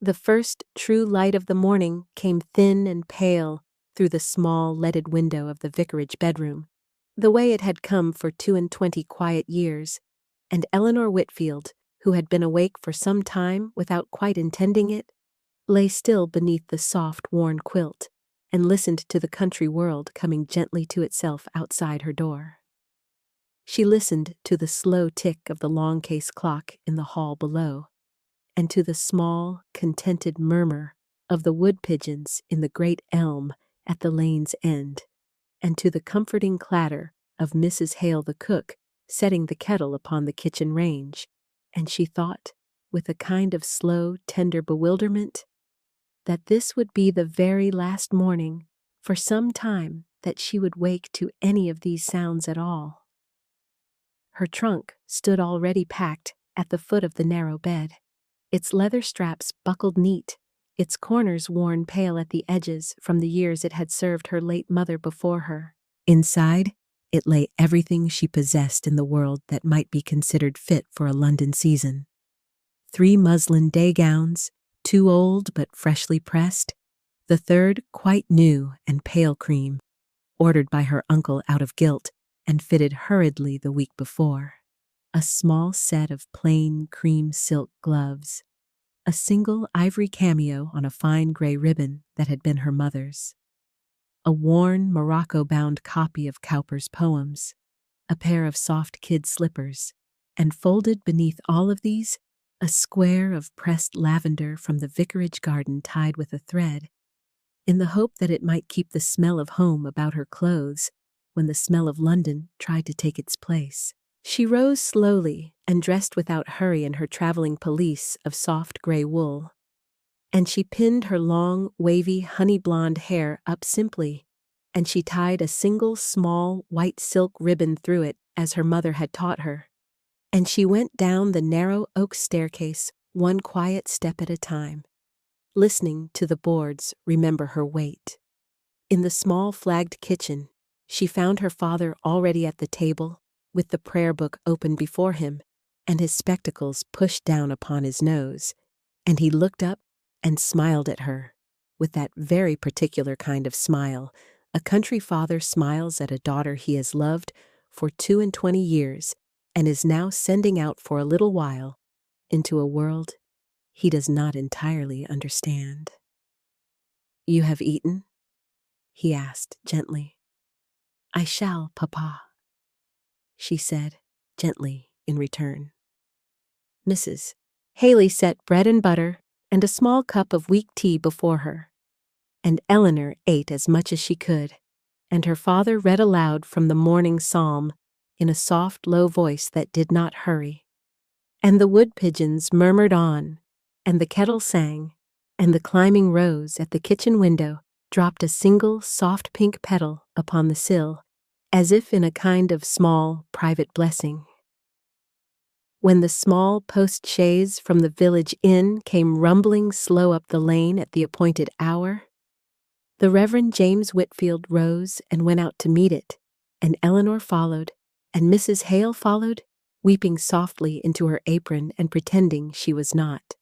The first true light of the morning came thin and pale through the small leaded window of the vicarage bedroom, the way it had come for 22 quiet years, and Eleanor Whitfield, who had been awake for some time without quite intending it, lay still beneath the soft, worn quilt and listened to the country world coming gently to itself outside her door. She listened to the slow tick of the long case clock in the hall below, and to the small, contented murmur of the wood pigeons in the great elm at the lane's end, and to the comforting clatter of Mrs. Hale the cook setting the kettle upon the kitchen range, and she thought, with a kind of slow, tender bewilderment, that this would be the very last morning for some time that she would wake to any of these sounds at all. Her trunk stood already packed at the foot of the narrow bed, its leather straps buckled neat, its corners worn pale at the edges from the years it had served her late mother before her. Inside, it lay everything she possessed in the world that might be considered fit for a London season. 3 muslin day gowns, 2 old but freshly pressed, the third quite new and pale cream, ordered by her uncle out of guilt and fitted hurriedly the week before. A small set of plain cream silk gloves, a single ivory cameo on a fine gray ribbon that had been her mother's, a worn Morocco-bound copy of Cowper's poems, a pair of soft kid slippers, and folded beneath all of these, a square of pressed lavender from the vicarage garden tied with a thread, in the hope that it might keep the smell of home about her clothes when the smell of London tried to take its place. She rose slowly and dressed without hurry in her traveling pelisse of soft gray wool, and she pinned her long, wavy, honey-blonde hair up simply, and she tied a single small white silk ribbon through it as her mother had taught her, and she went down the narrow oak staircase one quiet step at a time, listening to the boards remember her weight. In the small flagged kitchen, she found her father already at the table, with the prayer book open before him and his spectacles pushed down upon his nose, and he looked up and smiled at her, with that very particular kind of smile a country father smiles at a daughter he has loved for 22 years and is now sending out for a little while into a world he does not entirely understand. "You have eaten?" he asked gently. "I shall, Papa," she said gently in return. Mrs. Haley set bread and butter and a small cup of weak tea before her, and Eleanor ate as much as she could, and her father read aloud from the morning psalm in a soft, low voice that did not hurry. And the wood pigeons murmured on, and the kettle sang, and the climbing rose at the kitchen window dropped a single soft pink petal upon the sill, as if in a kind of small, private blessing. When the small post-chaise from the village inn came rumbling slow up the lane at the appointed hour, the Reverend James Whitfield rose and went out to meet it, and Eleanor followed, and Mrs. Hale followed, weeping softly into her apron and pretending she was not.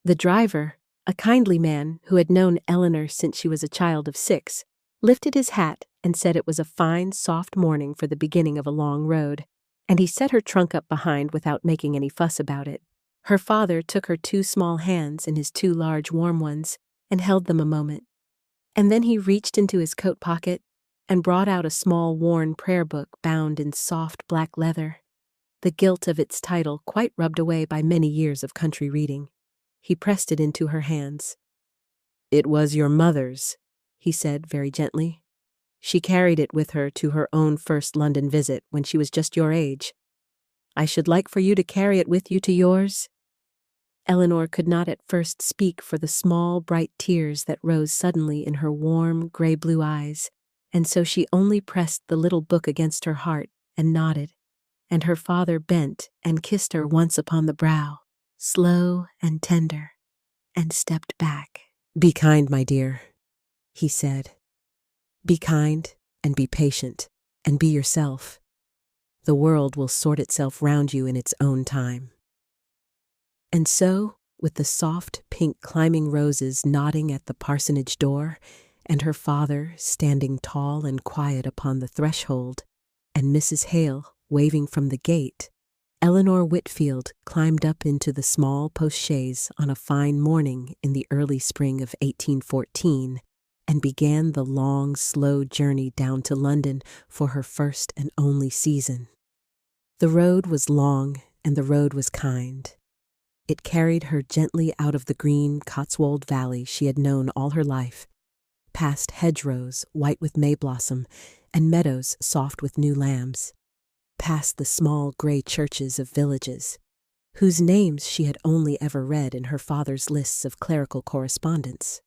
The driver, a kindly man who had known Eleanor since she was a child of 6, lifted his hat and said it was a fine, soft morning for the beginning of a long road, and he set her trunk up behind without making any fuss about it. Her father took her 2 small hands in his 2 large warm ones and held them a moment, and then he reached into his coat pocket and brought out a small worn prayer book bound in soft black leather, the gilt of its title quite rubbed away by many years of country reading. He pressed it into her hands. "It was your mother's," he said very gently. "She carried it with her to her own first London visit when she was just your age. I should like for you to carry it with you to yours." Eleanor could not at first speak for the small, bright tears that rose suddenly in her warm, gray-blue eyes, and so she only pressed the little book against her heart and nodded, and her father bent and kissed her once upon the brow, slow and tender, and stepped back. "Be kind, my dear," he said. "Be kind and be patient and be yourself. The world will sort itself round you in its own time." And so, with the soft pink climbing roses nodding at the parsonage door, and her father standing tall and quiet upon the threshold, and Mrs. Hale waving from the gate, Eleanor Whitfield climbed up into the small post-chaise on a fine morning in the early spring of 1814 and began the long, slow journey down to London for her first and only season. The road was long and the road was kind. It carried her gently out of the green Cotswold valley she had known all her life, past hedgerows white with May blossom and meadows soft with new lambs, past the small gray churches of villages, whose names she had only ever read in her father's lists of clerical correspondence,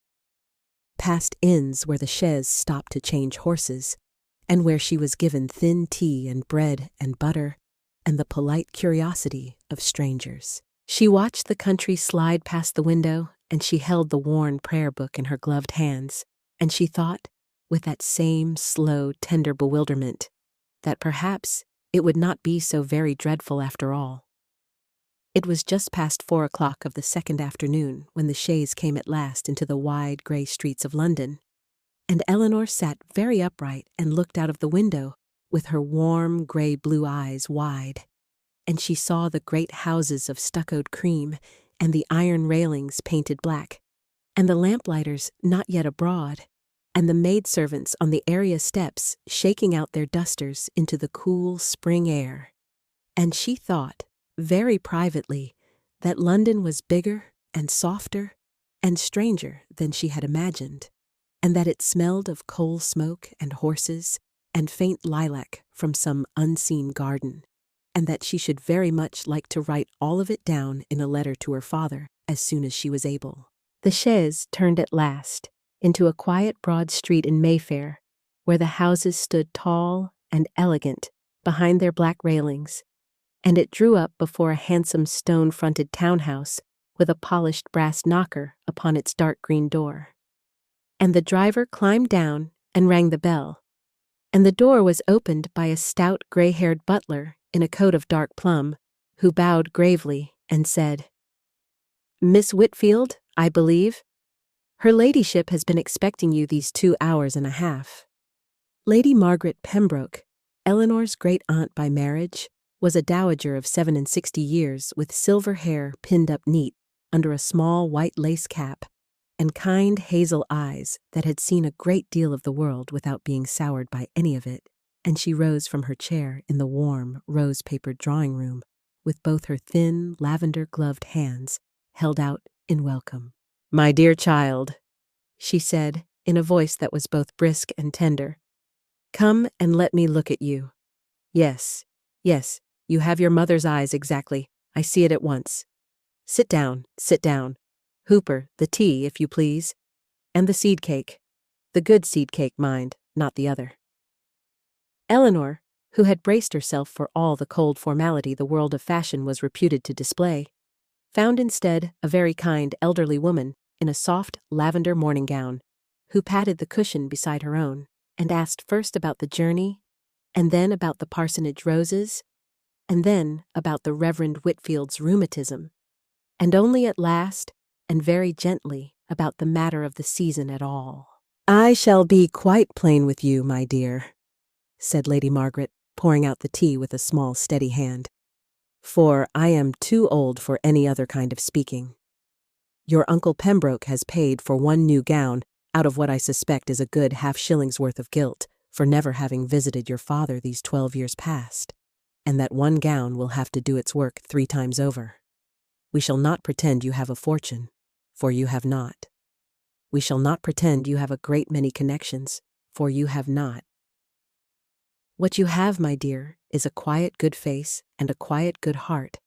past inns where the chaise stopped to change horses, and where she was given thin tea and bread and butter and the polite curiosity of strangers. She watched the country slide past the window, and she held the worn prayer book in her gloved hands, and she thought, with that same slow, tender bewilderment, that perhaps it would not be so very dreadful after all. It was just past 4 o'clock of the second afternoon when the chaise came at last into the wide grey streets of London, and Eleanor sat very upright and looked out of the window with her warm grey-blue eyes wide, and she saw the great houses of stuccoed cream and the iron railings painted black, and the lamplighters not yet abroad, and the maidservants on the area steps shaking out their dusters into the cool spring air. And she thought, very privately, that London was bigger and softer and stranger than she had imagined, and that it smelled of coal smoke and horses and faint lilac from some unseen garden, and that she should very much like to write all of it down in a letter to her father as soon as she was able. The chaise turned at last into a quiet broad street in Mayfair, where the houses stood tall and elegant behind their black railings, and it drew up before a handsome stone-fronted townhouse with a polished brass knocker upon its dark green door. And the driver climbed down and rang the bell, and the door was opened by a stout gray-haired butler in a coat of dark plum, who bowed gravely and said, "Miss Whitfield, I believe? Her ladyship has been expecting you these 2 hours and a half." Lady Margaret Pembroke, Eleanor's great-aunt by marriage, was a dowager of 67 years with silver hair pinned up neat under a small white lace cap and kind hazel eyes that had seen a great deal of the world without being soured by any of it, and she rose from her chair in the warm, rose-papered drawing-room with both her thin, lavender-gloved hands held out in welcome. "My dear child," she said in a voice that was both brisk and tender, "come and let me look at you. Yes, yes, you have your mother's eyes exactly. I see it at once. Sit down, sit down. Hooper, the tea, if you please. And the seed cake. The good seed cake, mind, not the other." Eleanor, who had braced herself for all the cold formality the world of fashion was reputed to display, found instead a very kind elderly woman in a soft lavender morning gown, who patted the cushion beside her own, and asked first about the journey, and then about the parsonage roses, and then about the Reverend Whitfield's rheumatism, and only at last, and very gently, about the matter of the season at all. "I shall be quite plain with you, my dear," said Lady Margaret, pouring out the tea with a small, steady hand, "for I am too old for any other kind of speaking. Your Uncle Pembroke has paid for one new gown out of what I suspect is a good half-shilling's worth of gilt for never having visited your father these 12 years past, and that one gown will have to do its work 3 times over. We shall not pretend you have a fortune, for you have not. We shall not pretend you have a great many connections, for you have not. What you have, my dear, is a quiet good face and a quiet good heart,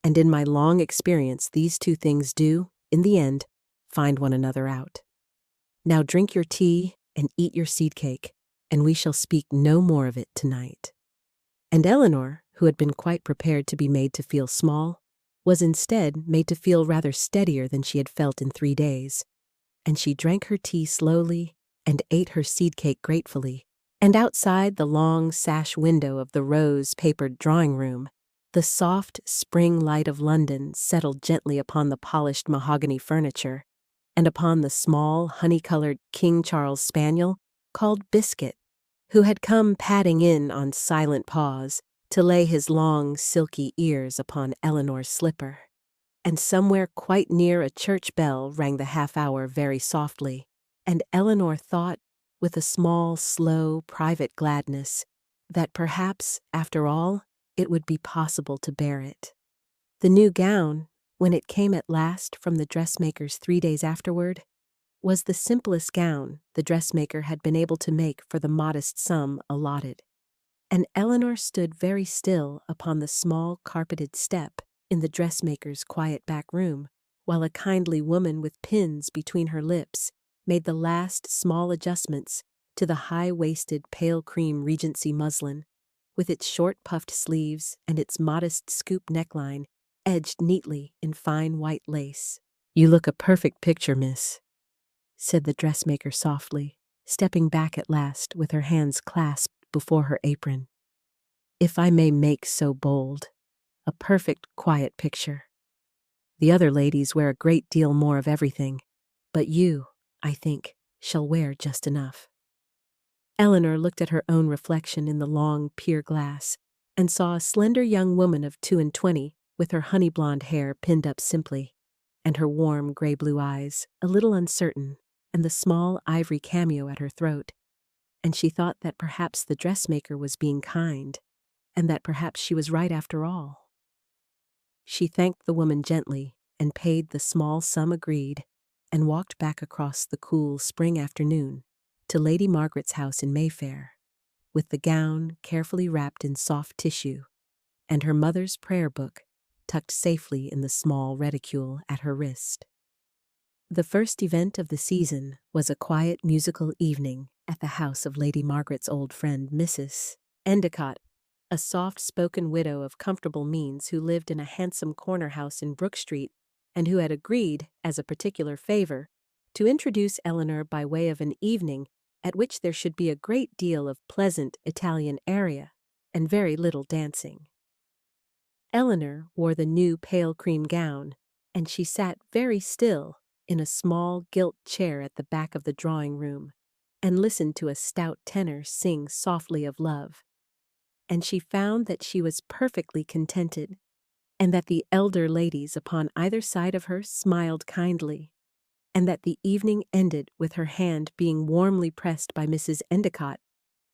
and in my long experience these 2 things do, in the end, find one another out. Now drink your tea and eat your seed cake, and we shall speak no more of it tonight." And Eleanor, who had been quite prepared to be made to feel small, was instead made to feel rather steadier than she had felt in 3 days, and she drank her tea slowly and ate her seed cake gratefully, and outside the long sash window of the rose-papered drawing-room, The soft spring light of London settled gently upon the polished mahogany furniture, and upon the small, honey-colored King Charles spaniel called Biscuit, who had come padding in on silent paws to lay his long, silky ears upon Eleanor's slipper. And somewhere quite near a church bell rang the half-hour very softly, and Eleanor thought, with a small, slow, private gladness, that perhaps, after all, it would be possible to bear it. The new gown, when it came at last from the dressmaker's 3 days afterward, was the simplest gown the dressmaker had been able to make for the modest sum allotted, and Eleanor stood very still upon the small carpeted step in the dressmaker's quiet back room, while a kindly woman with pins between her lips made the last small adjustments to the high-waisted pale cream Regency muslin, with its short puffed sleeves and its modest scoop neckline edged neatly in fine white lace. "You look a perfect picture, miss," said the dressmaker softly, stepping back at last with her hands clasped before her apron. "If I may make so bold, a perfect, quiet picture. The other ladies wear a great deal more of everything, but you, I think, shall wear just enough." Eleanor looked at her own reflection in the long pier glass and saw a slender young woman of 22, with her honey-blonde hair pinned up simply, and her warm gray-blue eyes a little uncertain, and the small ivory cameo at her throat, and she thought that perhaps the dressmaker was being kind, and that perhaps she was right after all. She thanked the woman gently and paid the small sum agreed, and walked back across the cool spring afternoon to Lady Margaret's house in Mayfair, with the gown carefully wrapped in soft tissue, and her mother's prayer book tucked safely in the small reticule at her wrist. The first event of the season was a quiet musical evening at the house of Lady Margaret's old friend Mrs. Endicott, a soft-spoken widow of comfortable means who lived in a handsome corner house in Brook Street, and who had agreed, as a particular favor, to introduce Eleanor by way of an evening at which there should be a great deal of pleasant Italian aria and very little dancing. Eleanor wore the new pale cream gown, and she sat very still in a small gilt chair at the back of the drawing-room, and listened to a stout tenor sing softly of love. And she found that she was perfectly contented, and that the elder ladies upon either side of her smiled kindly, and that the evening ended with her hand being warmly pressed by Mrs. Endicott,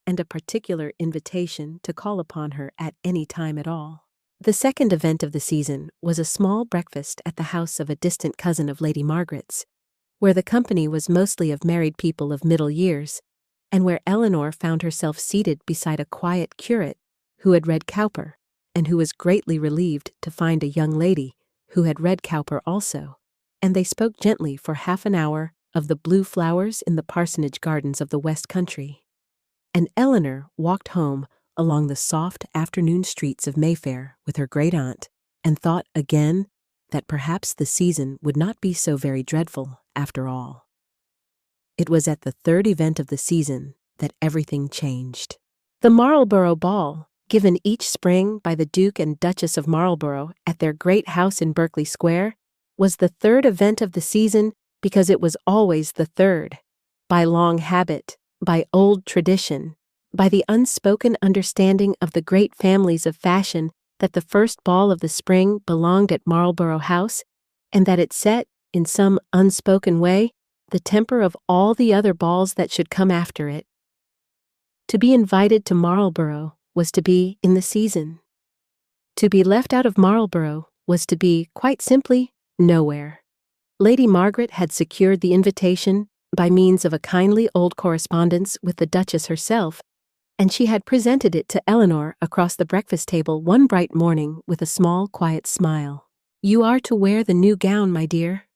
and a particular invitation to call upon her at any time at all. The second event of the season was a small breakfast at the house of a distant cousin of Lady Margaret's, where the company was mostly of married people of middle years, and where Eleanor found herself seated beside a quiet curate who had read Cowper, and who was greatly relieved to find a young lady who had read Cowper also, and they spoke gently for half an hour of the blue flowers in the parsonage gardens of the West Country. And Eleanor walked home along the soft afternoon streets of Mayfair with her great-aunt, and thought again that perhaps the season would not be so very dreadful after all. It was at the third event of the season that everything changed. The Marlborough Ball, given each spring by the Duke and Duchess of Marlborough at their great house in Berkeley Square, was the third event of the season because it was always the third, by long habit, by old tradition, by the unspoken understanding of the great families of fashion that the first ball of the spring belonged at Marlborough House, and that it set, in some unspoken way, the temper of all the other balls that should come after it. To be invited to Marlborough was to be in the season. To be left out of Marlborough was to be, quite simply, nowhere. Lady Margaret had secured the invitation by means of a kindly old correspondence with the Duchess herself, and she had presented it to Eleanor across the breakfast table one bright morning with a small, quiet smile. "You are to wear the new gown, my dear,"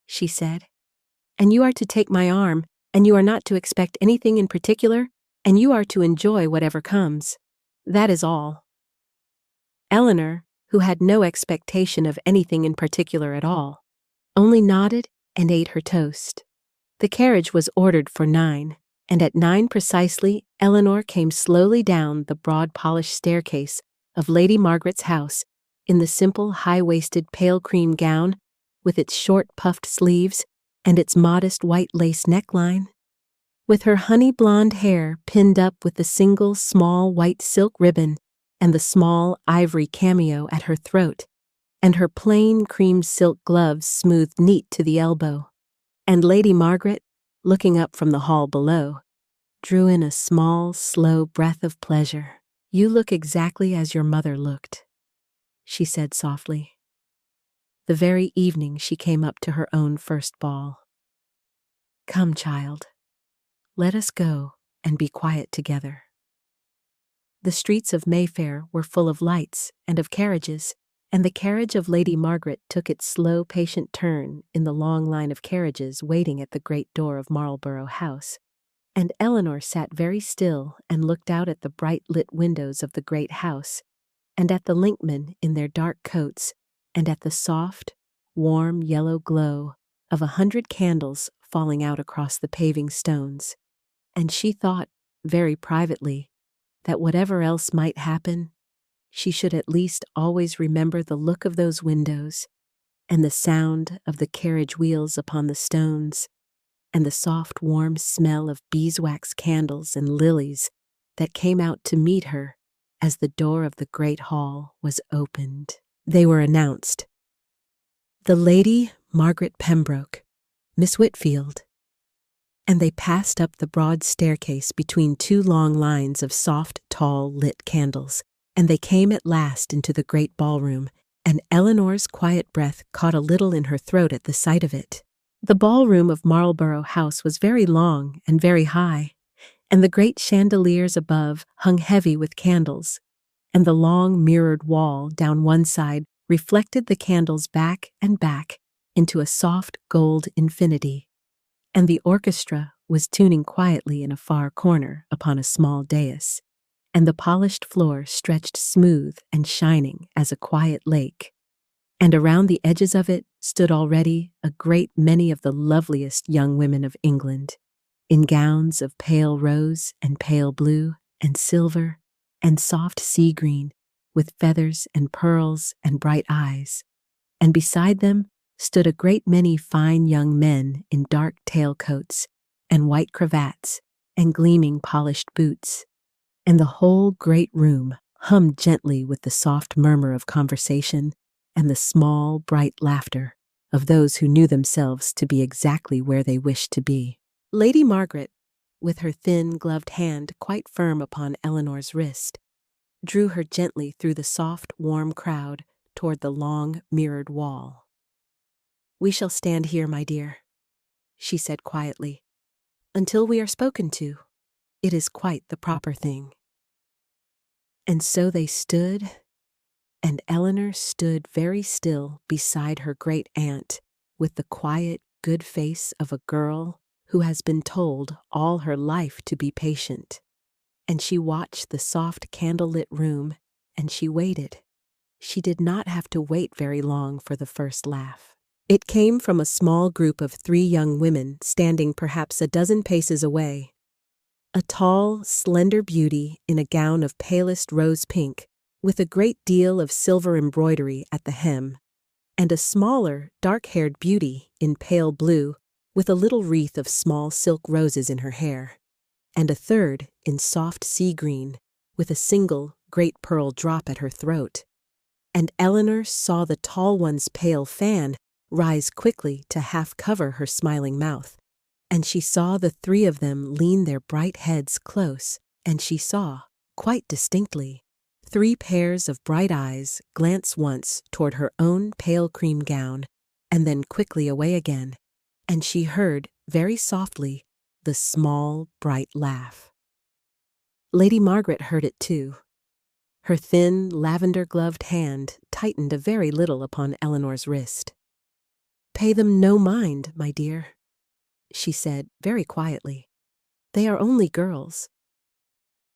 she said, "and you are to take my arm, and you are not to expect anything in particular, and you are to enjoy whatever comes. That is all." Eleanor, who had no expectation of anything in particular at all, only nodded and ate her toast. The carriage was ordered for 9, and at 9 precisely Eleanor came slowly down the broad polished staircase of Lady Margaret's house, in the simple, high-waisted pale cream gown, with its short puffed sleeves and its modest white lace neckline, with her honey blonde hair pinned up with the single small white silk ribbon and the small ivory cameo at her throat, and her plain cream silk gloves smoothed neat to the elbow. And Lady Margaret, looking up from the hall below, drew in a small, slow breath of pleasure. "You look exactly as your mother looked," she said softly, the very evening she came up to her own first ball. "Come, child, let us go and be quiet together." The streets of Mayfair were full of lights and of carriages, and the carriage of Lady Margaret took its slow, patient turn in the long line of carriages waiting at the great door of Marlborough House, and Eleanor sat very still and looked out at the bright-lit windows of the great house, and at the linkmen in their dark coats, and at the soft, warm yellow glow of 100 candles falling out across the paving stones, and she thought, very privately, that whatever else might happen, she should at least always remember the look of those windows, and the sound of the carriage wheels upon the stones, and the soft warm smell of beeswax candles and lilies that came out to meet her as the door of the great hall was opened. They were announced. "The Lady Margaret Pembroke, Miss Whitfield," and they passed up the broad staircase between two long lines of soft, tall, lit candles, and they came at last into the great ballroom, and Eleanor's quiet breath caught a little in her throat at the sight of it. The ballroom of Marlborough House was very long and very high, and the great chandeliers above hung heavy with candles, and the long mirrored wall down one side reflected the candles back and back into a soft gold infinity, and the orchestra was tuning quietly in a far corner upon a small dais, and the polished floor stretched smooth and shining as a quiet lake, and around the edges of it stood already a great many of the loveliest young women of England, in gowns of pale rose and pale blue and silver and soft sea green, with feathers and pearls and bright eyes, and beside them stood a great many fine young men in dark tailcoats and white cravats and gleaming polished boots, and the whole great room hummed gently with the soft murmur of conversation and the small, bright laughter of those who knew themselves to be exactly where they wished to be. Lady Margaret, with her thin, gloved hand quite firm upon Eleanor's wrist, drew her gently through the soft, warm crowd toward the long, mirrored wall. "We shall stand here, my dear," she said quietly, "until we are spoken to. It is quite the proper thing." And so they stood, and Eleanor stood very still beside her great aunt, with the quiet, good face of a girl who has been told all her life to be patient. And she watched the soft candle-lit room, and she waited. She did not have to wait very long for the first laugh. It came from a small group of 3 young women standing perhaps a dozen paces away. A tall, slender beauty in a gown of palest rose pink, with a great deal of silver embroidery at the hem, and a smaller, dark-haired beauty in pale blue, with a little wreath of small silk roses in her hair, and a third in soft sea green, with a single great pearl drop at her throat. And Eleanor saw the tall one's pale fan rise quickly to half cover her smiling mouth, and she saw the 3 of them lean their bright heads close, and she saw, quite distinctly, 3 pairs of bright eyes glance once toward her own pale cream gown, and then quickly away again, and she heard, very softly, the small, bright laugh. Lady Margaret heard it too. Her thin, lavender-gloved hand tightened a very little upon Eleanor's wrist. "Pay them no mind, my dear," she said very quietly. "They are only girls."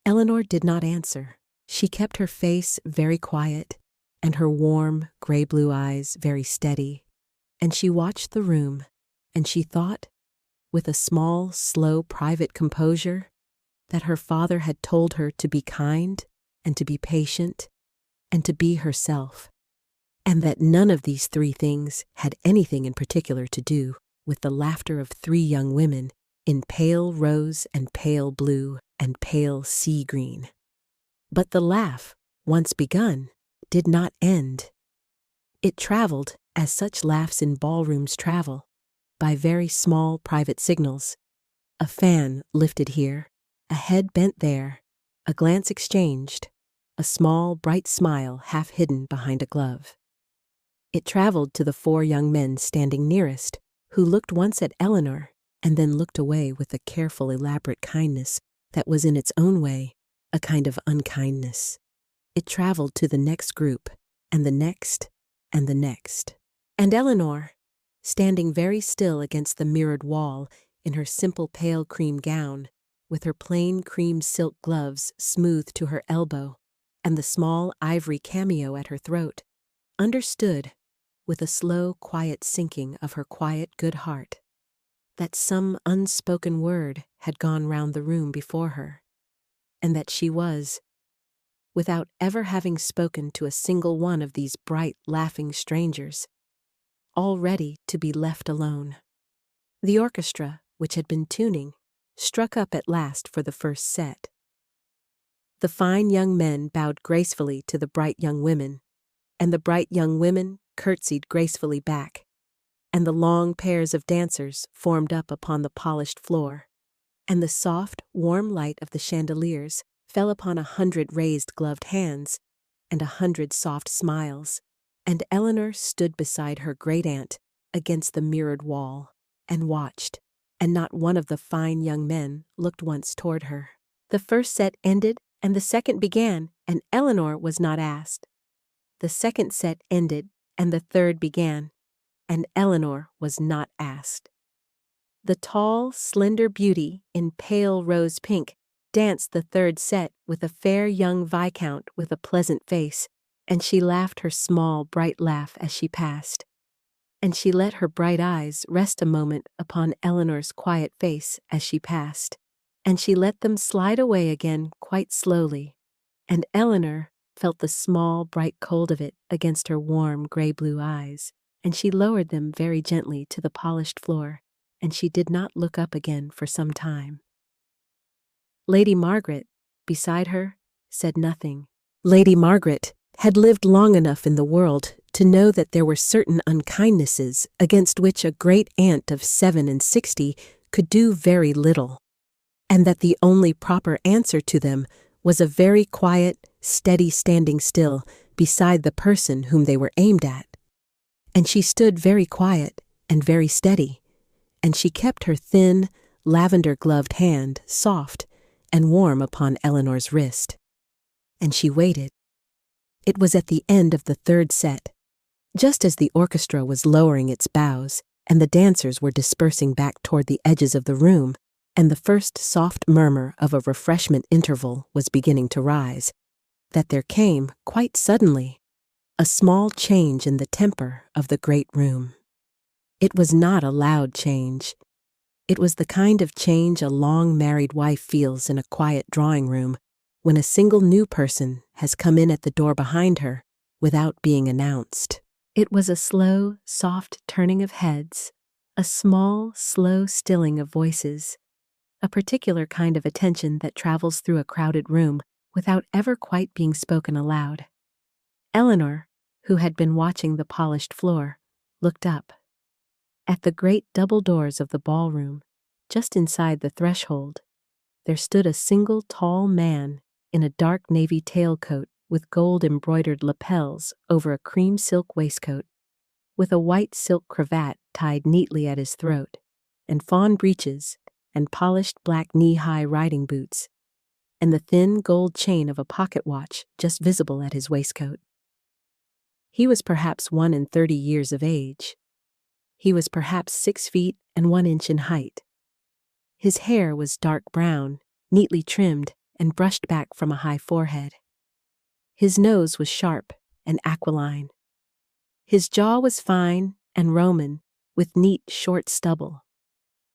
Eleanor did not answer. She kept her face very quiet, and her warm, gray-blue eyes very steady, and she watched the room, and she thought, with a small, slow, private composure, that her father had told her to be kind and to be patient, and to be herself, and that none of these three things had anything in particular to do with the laughter of three young women in pale rose and pale blue and pale sea green. But the laugh, once begun, did not end. It traveled, as such laughs in ballrooms travel, by very small private signals. A fan lifted here, a head bent there, a glance exchanged, a small bright smile half hidden behind a glove. It traveled to the four young men standing nearest, who looked once at Eleanor and then looked away with a careful, elaborate kindness that was in its own way a kind of unkindness. It traveled to the next group, and the next, and the next. And Eleanor, standing very still against the mirrored wall in her simple pale cream gown, with her plain cream silk gloves smoothed to her elbow, and the small ivory cameo at her throat, understood, with a slow, quiet sinking of her quiet, good heart, that some unspoken word had gone round the room before her, and that she was, without ever having spoken to a single one of these bright, laughing strangers, all ready to be left alone. The orchestra, which had been tuning, struck up at last for the first set. The fine young men bowed gracefully to the bright young women, and the bright young women curtsied gracefully back, and the long pairs of dancers formed up upon the polished floor, and the soft, warm light of the chandeliers fell upon 100 raised gloved hands and 100 soft smiles, and Eleanor stood beside her great-aunt against the mirrored wall and watched, and not one of the fine young men looked once toward her. The first set ended and the second began, and Eleanor was not asked. The second set ended and the third began, and Eleanor was not asked. The tall, slender beauty in pale rose pink danced the third set with a fair young viscount with a pleasant face, and she laughed her small, bright laugh as she passed. And she let her bright eyes rest a moment upon Eleanor's quiet face as she passed, and she let them slide away again quite slowly, and Eleanor felt the small, bright cold of it against her warm, gray-blue eyes, and she lowered them very gently to the polished floor, and she did not look up again for some time. Lady Margaret, beside her, said nothing. Lady Margaret had lived long enough in the world to know that there were certain unkindnesses against which a great-aunt of 67 could do very little, and that the only proper answer to them was a very quiet, steady standing still beside the person whom they were aimed at. And she stood very quiet and very steady, and she kept her thin, lavender-gloved hand soft and warm upon Eleanor's wrist. And she waited. It was at the end of the third set, just as the orchestra was lowering its bows and the dancers were dispersing back toward the edges of the room, and the first soft murmur of a refreshment interval was beginning to rise, that there came, quite suddenly, a small change in the temper of the great room. It was not a loud change. It was the kind of change a long married wife feels in a quiet drawing-room when a single new person has come in at the door behind her without being announced. It was a slow, soft turning of heads, a small, slow stilling of voices, a particular kind of attention that travels through a crowded room without ever quite being spoken aloud. Eleanor, who had been watching the polished floor, looked up. At the great double doors of the ballroom, just inside the threshold, there stood a single tall man in a dark navy tailcoat with gold-embroidered lapels over a cream silk waistcoat, with a white silk cravat tied neatly at his throat, and fawn breeches, and polished black knee-high riding boots, and the thin gold chain of a pocket watch just visible at his waistcoat. He was perhaps 31 years of age. He was perhaps 6 feet and 1 inch in height. His hair was dark brown, neatly trimmed and brushed back from a high forehead. His nose was sharp and aquiline. His jaw was fine and Roman, with neat, short stubble.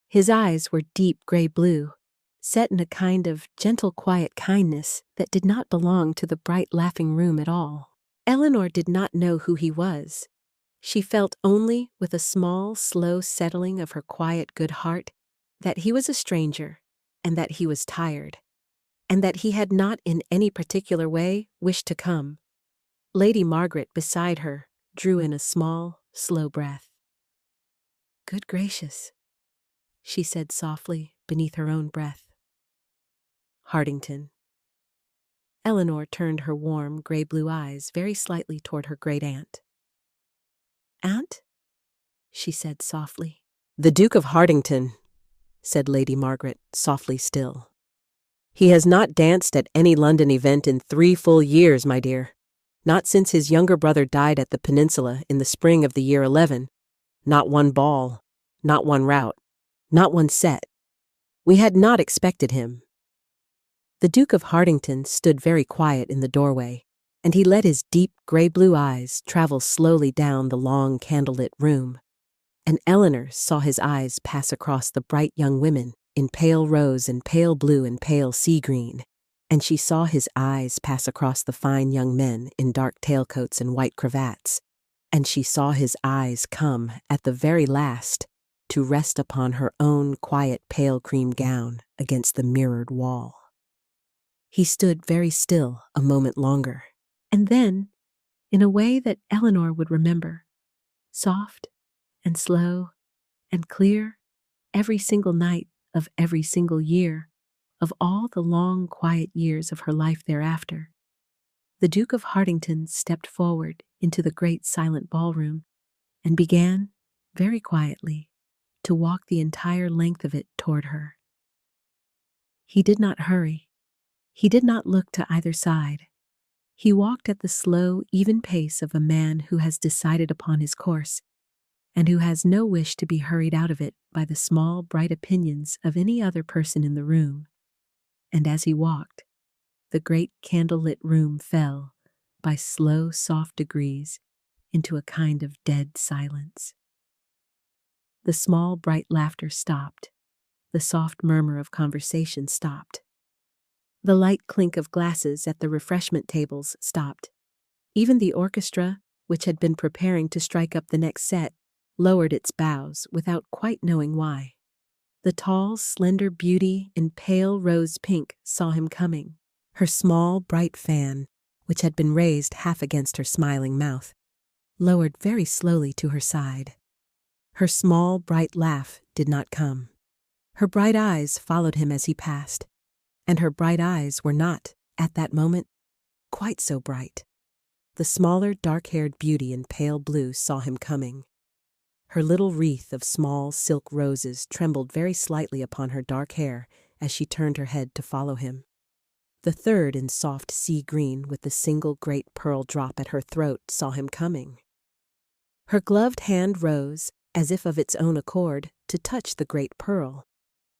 His eyes were deep gray blue, set in a kind of gentle, quiet kindness that did not belong to the bright, laughing room at all. Eleanor did not know who he was. She felt only, with a small, slow settling of her quiet good heart, that he was a stranger, and that he was tired, and that he had not in any particular way wished to come. Lady Margaret beside her drew in a small, slow breath. "Good gracious," she said softly beneath her own breath. Hardington. Eleanor turned her warm, gray-blue eyes very slightly toward her great-aunt. "Aunt?" she said softly. "The Duke of Hardington," said Lady Margaret, softly still. "He has not danced at any London event in 3 full years, my dear. Not since his younger brother died at the Peninsula in the spring of the year 11. Not one ball, not one rout, not one set. We had not expected him." The Duke of Hardington stood very quiet in the doorway, and he let his deep gray-blue eyes travel slowly down the long candlelit room. And Eleanor saw his eyes pass across the bright young women in pale rose and pale blue and pale sea green, and she saw his eyes pass across the fine young men in dark tailcoats and white cravats, and she saw his eyes come, at the very last, to rest upon her own quiet pale cream gown against the mirrored wall. He stood very still a moment longer, and then, in a way that Eleanor would remember, soft and slow and clear, every single night of every single year, of all the long, quiet years of her life thereafter, the Duke of Hardington stepped forward into the great silent ballroom and began, very quietly, to walk the entire length of it toward her. He did not hurry. He did not look to either side. He walked at the slow, even pace of a man who has decided upon his course, and who has no wish to be hurried out of it by the small, bright opinions of any other person in the room. And as he walked, the great candle-lit room fell, by slow, soft degrees, into a kind of dead silence. The small, bright laughter stopped. The soft murmur of conversation stopped. The light clink of glasses at the refreshment tables stopped. Even the orchestra, which had been preparing to strike up the next set, lowered its bows without quite knowing why. The tall, slender beauty in pale rose pink saw him coming. Her small, bright fan, which had been raised half against her smiling mouth, lowered very slowly to her side. Her small, bright laugh did not come. Her bright eyes followed him as he passed, and her bright eyes were not, at that moment, quite so bright. The smaller, dark-haired beauty in pale blue saw him coming. Her little wreath of small silk roses trembled very slightly upon her dark hair as she turned her head to follow him. The third in soft sea green with the single great pearl drop at her throat saw him coming. Her gloved hand rose, as if of its own accord, to touch the great pearl,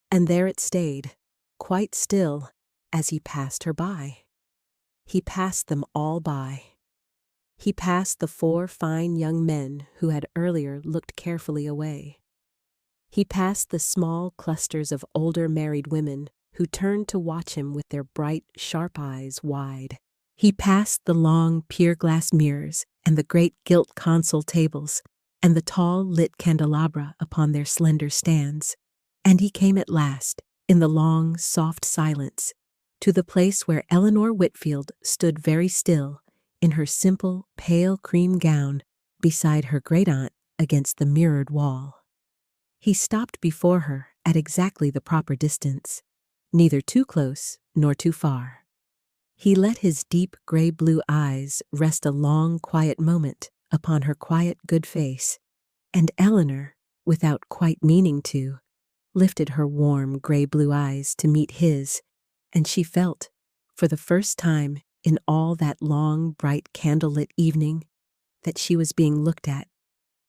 and there it stayed, quite still, as he passed her by. He passed them all by. He passed the 4 fine young men who had earlier looked carefully away. He passed the small clusters of older married women who turned to watch him with their bright, sharp eyes wide. He passed the long pier-glass mirrors and the great gilt console tables and the tall lit candelabra upon their slender stands, and he came at last, in the long, soft silence, to the place where Eleanor Whitfield stood very still, in her simple, pale cream gown, beside her great-aunt against the mirrored wall. He stopped before her at exactly the proper distance, neither too close nor too far. He let his deep gray-blue eyes rest a long, quiet moment upon her quiet, good face, and Eleanor, without quite meaning to, lifted her warm, gray-blue eyes to meet his, and she felt, for the first time in all that long, bright, candle-lit evening, that she was being looked at,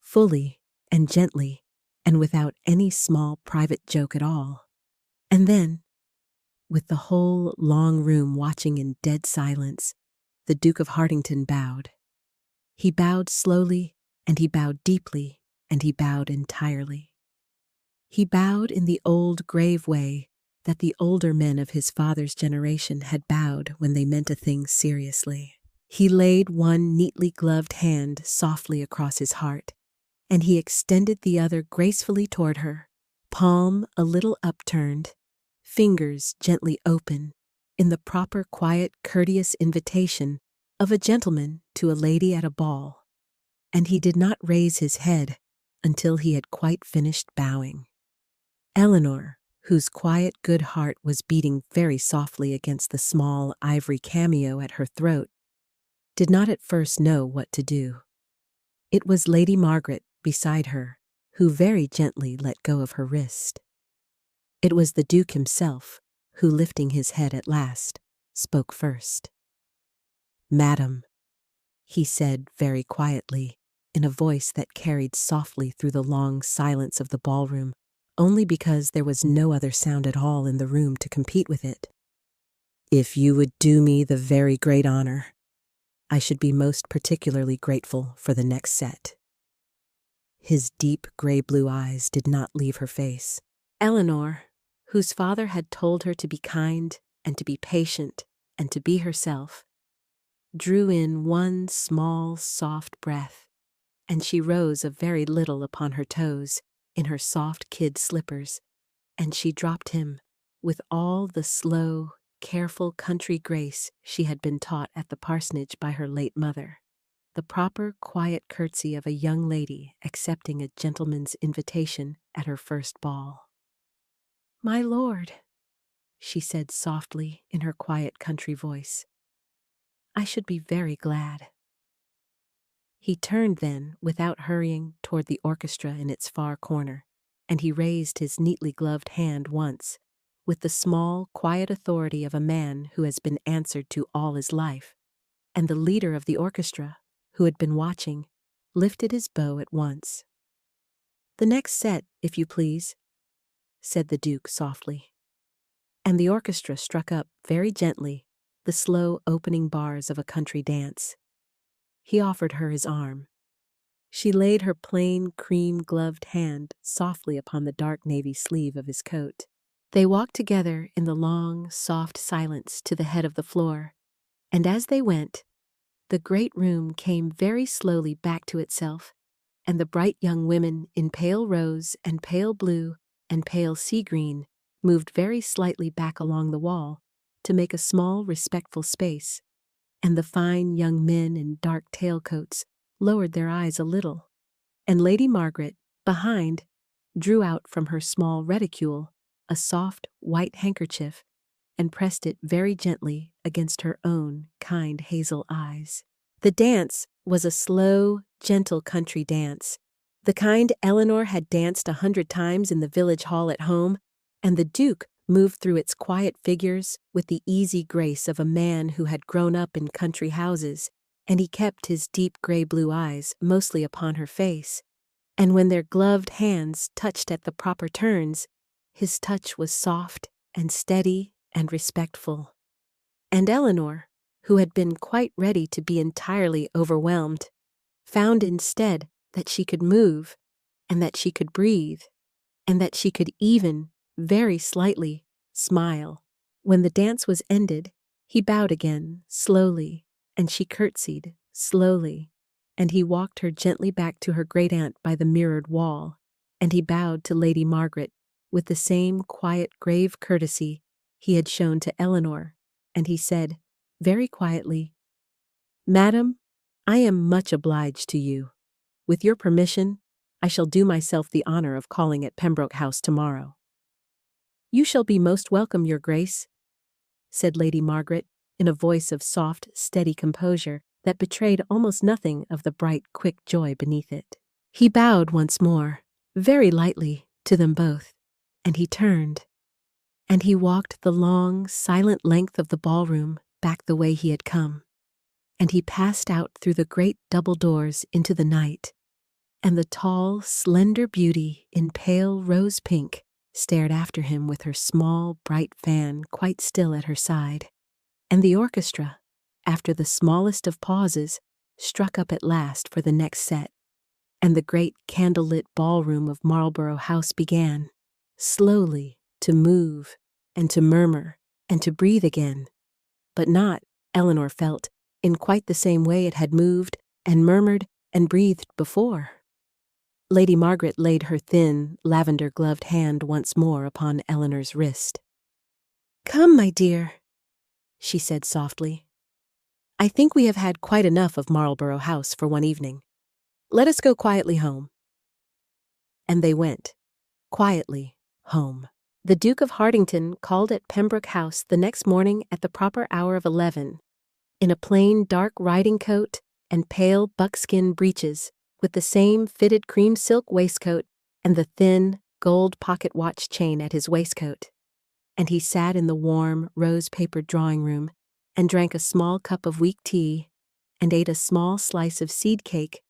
fully and gently, and without any small private joke at all. And then, with the whole long room watching in dead silence, the Duke of Hardington bowed. He bowed slowly, and he bowed deeply, and he bowed entirely. He bowed in the old grave way that the older men of his father's generation had bowed when they meant a thing seriously. He laid one neatly gloved hand softly across his heart, and he extended the other gracefully toward her, palm a little upturned, fingers gently open, in the proper quiet, courteous invitation of a gentleman to a lady at a ball. And he did not raise his head until he had quite finished bowing. Eleanor, whose quiet good heart was beating very softly against the small ivory cameo at her throat, did not at first know what to do. It was Lady Margaret beside her, who very gently let go of her wrist. It was the Duke himself, who, lifting his head at last, spoke first. "Madam," he said very quietly, in a voice that carried softly through the long silence of the ballroom, only because there was no other sound at all in the room to compete with it. "If you would do me the very great honor, I should be most particularly grateful for the next set." His deep gray-blue eyes did not leave her face. Eleanor, whose father had told her to be kind and to be patient and to be herself, drew in one small, soft breath, and she rose a very little upon her toes in her soft kid slippers, and she dropped him with all the slow, careful country grace she had been taught at the parsonage by her late mother, the proper quiet curtsy of a young lady accepting a gentleman's invitation at her first ball. "My lord," she said softly in her quiet country voice, "I should be very glad." He turned then, without hurrying, toward the orchestra in its far corner, and he raised his neatly gloved hand once, with the small, quiet authority of a man who has been answered to all his life, and the leader of the orchestra, who had been watching, lifted his bow at once. "The next set, if you please," said the Duke softly. And the orchestra struck up very gently the slow opening bars of a country dance. He offered her his arm. She laid her plain cream-gloved hand softly upon the dark navy sleeve of his coat. They walked together in the long, soft silence to the head of the floor, and as they went, the great room came very slowly back to itself, and the bright young women in pale rose and pale blue and pale sea green moved very slightly back along the wall to make a small, respectful space, and the fine young men in dark tailcoats lowered their eyes a little, and Lady Margaret, behind, drew out from her small reticule a soft white handkerchief and pressed it very gently against her own kind hazel eyes. The dance was a slow, gentle country dance, the kind Eleanor had danced 100 times in the village hall at home, and the Duke moved through its quiet figures with the easy grace of a man who had grown up in country houses, and he kept his deep gray-blue eyes mostly upon her face, and when their gloved hands touched at the proper turns, his touch was soft and steady and respectful. And Eleanor, who had been quite ready to be entirely overwhelmed, found instead that she could move, and that she could breathe, and that she could even, very slightly, smile. When the dance was ended, he bowed again, slowly, and she curtsied, slowly, and he walked her gently back to her great-aunt by the mirrored wall, and he bowed to Lady Margaret with the same quiet, grave courtesy he had shown to Eleanor, and he said, very quietly, "Madam, I am much obliged to you. With your permission, I shall do myself the honor of calling at Pembroke House tomorrow." "You shall be most welcome, Your Grace," said Lady Margaret, in a voice of soft, steady composure that betrayed almost nothing of the bright, quick joy beneath it. He bowed once more, very lightly, to them both, and he turned, and he walked the long, silent length of the ballroom back the way he had come, and he passed out through the great double doors into the night, and the tall, slender beauty in pale rose pink stared after him with her small, bright fan quite still at her side, and the orchestra, after the smallest of pauses, struck up at last for the next set, and the great candle-lit ballroom of Marlborough House began, slowly, to move, and to murmur, and to breathe again, but not, Eleanor felt, in quite the same way it had moved and murmured and breathed before. Lady Margaret laid her thin, lavender-gloved hand once more upon Eleanor's wrist. "Come, my dear," she said softly. "I think we have had quite enough of Marlborough House for one evening. Let us go quietly home." And they went, quietly, home. The Duke of Hartington called at Pembroke House the next morning at the proper hour of 11, in a plain dark riding coat and pale buckskin breeches, with the same fitted cream silk waistcoat and the thin, gold pocket watch chain at his waistcoat. And he sat in the warm, rose-papered drawing-room and drank a small cup of weak tea and ate a small slice of seed cake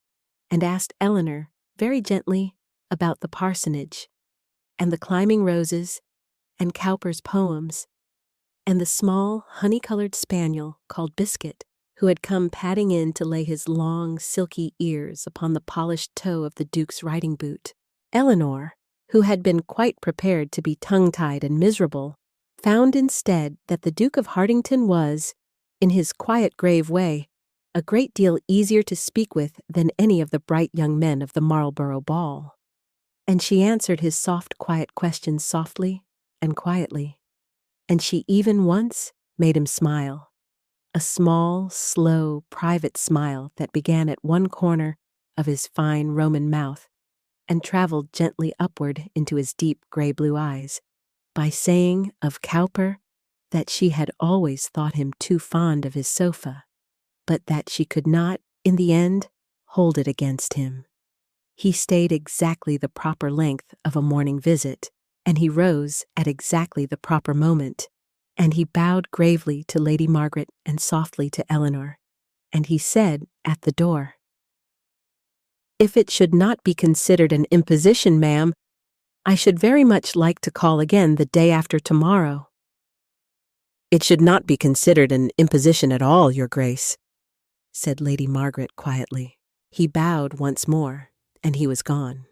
and asked Eleanor, very gently, about the parsonage and the climbing roses and Cowper's poems and the small, honey-colored spaniel called Biscuit, who had come padding in to lay his long, silky ears upon the polished toe of the Duke's riding boot. Eleanor, who had been quite prepared to be tongue-tied and miserable, found instead that the Duke of Hartington was, in his quiet, grave way, a great deal easier to speak with than any of the bright young men of the Marlborough ball. And she answered his soft, quiet questions softly and quietly. And she even once made him smile. A small, slow, private smile that began at one corner of his fine Roman mouth and traveled gently upward into his deep gray-blue eyes, by saying of Cowper that she had always thought him too fond of his sofa, but that she could not, in the end, hold it against him. He stayed exactly the proper length of a morning visit, and he rose at exactly the proper moment, and he bowed gravely to Lady Margaret and softly to Eleanor, and he said at the door, "If it should not be considered an imposition, ma'am, I should very much like to call again the day after tomorrow." "It should not be considered an imposition at all, your grace," said Lady Margaret quietly. He bowed once more, and he was gone.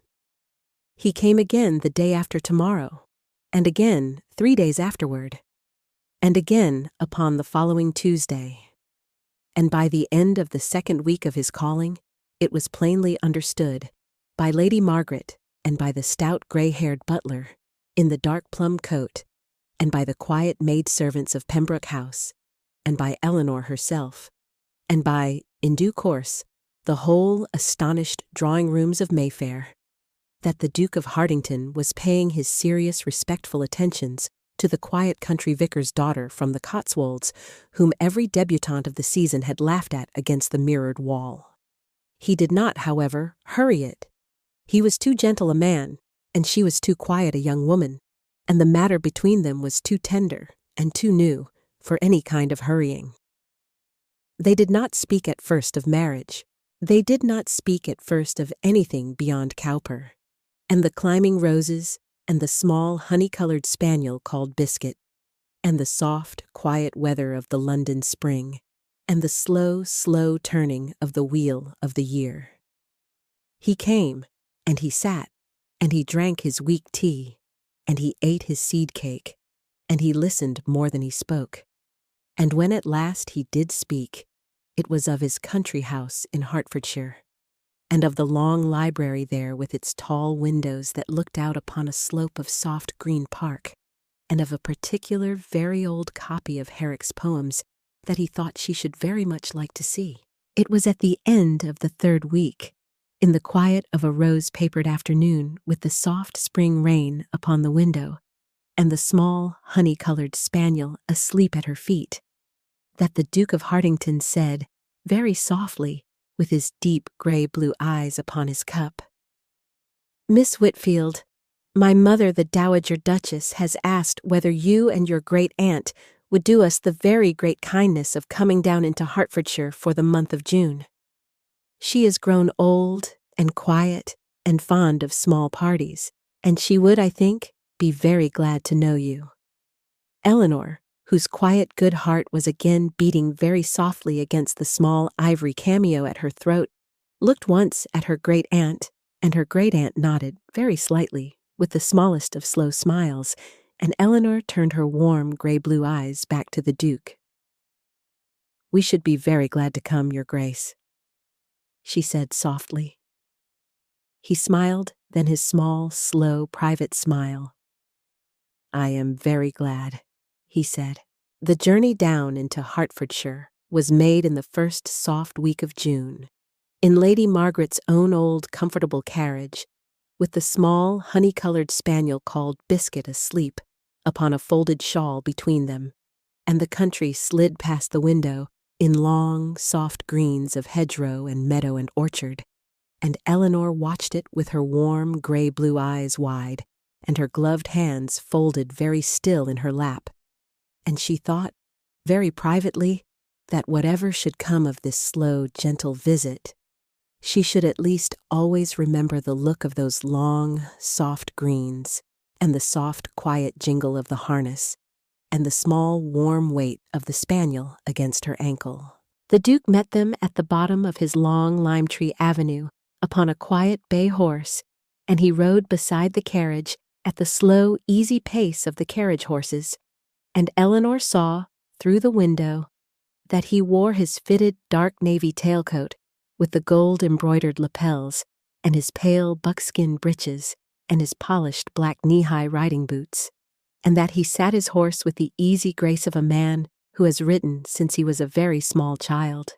He came again the day after tomorrow, and again 3 days afterward, and again upon the following Tuesday. And by the end of the second week of his calling, it was plainly understood, by Lady Margaret and by the stout gray-haired butler, in the dark plum coat, and by the quiet maid-servants of Pembroke House, and by Eleanor herself, and by, in due course, the whole astonished drawing-rooms of Mayfair, that the Duke of Hartington was paying his serious, respectful attentions to the quiet country vicar's daughter from the Cotswolds, whom every debutante of the season had laughed at against the mirrored wall. He did not, however, hurry it. He was too gentle a man, and she was too quiet a young woman, and the matter between them was too tender and too new for any kind of hurrying. They did not speak at first of marriage. They did not speak at first of anything beyond Cowper, and the climbing roses, and the small honey-colored spaniel called Biscuit, and the soft, quiet weather of the London spring, and the slow, slow turning of the wheel of the year. He came, and he sat, and he drank his weak tea, and he ate his seed cake, and he listened more than he spoke. And when at last he did speak, it was of his country house in Hertfordshire, and of the long library there with its tall windows that looked out upon a slope of soft green park, and of a particular very old copy of Herrick's poems that he thought she should very much like to see. It was at the end of the third week, in the quiet of a rose-papered afternoon with the soft spring rain upon the window, and the small honey-colored spaniel asleep at her feet, that the Duke of Hartington said, very softly, with his deep gray-blue eyes upon his cup, "Miss Whitfield, my mother, the Dowager Duchess, has asked whether you and your great-aunt would do us the very great kindness of coming down into Hertfordshire for the month of June. She is grown old and quiet and fond of small parties, and she would, I think, be very glad to know you." Eleanor, whose quiet good heart was again beating very softly against the small ivory cameo at her throat, looked once at her great-aunt, and her great-aunt nodded very slightly, with the smallest of slow smiles, and Eleanor turned her warm gray-blue eyes back to the Duke. "We should be very glad to come, Your Grace," she said softly. He smiled, then his small, slow, private smile. "I am very glad," he said. The journey down into Hertfordshire was made in the first soft week of June, in Lady Margaret's own old comfortable carriage, with the small honey-colored spaniel called Biscuit asleep upon a folded shawl between them, and the country slid past the window in long, soft greens of hedgerow and meadow and orchard, and Eleanor watched it with her warm, gray-blue eyes wide, and her gloved hands folded very still in her lap, and she thought, very privately, that whatever should come of this slow, gentle visit, she should at least always remember the look of those long, soft greens, and the soft, quiet jingle of the harness, and the small, warm weight of the spaniel against her ankle. The Duke met them at the bottom of his long lime-tree avenue upon a quiet bay horse, and he rode beside the carriage at the slow, easy pace of the carriage horses, and Eleanor saw, through the window, that he wore his fitted dark navy tailcoat with the gold-embroidered lapels, and his pale buckskin breeches, and his polished black knee-high riding boots, and that he sat his horse with the easy grace of a man who has ridden since he was a very small child,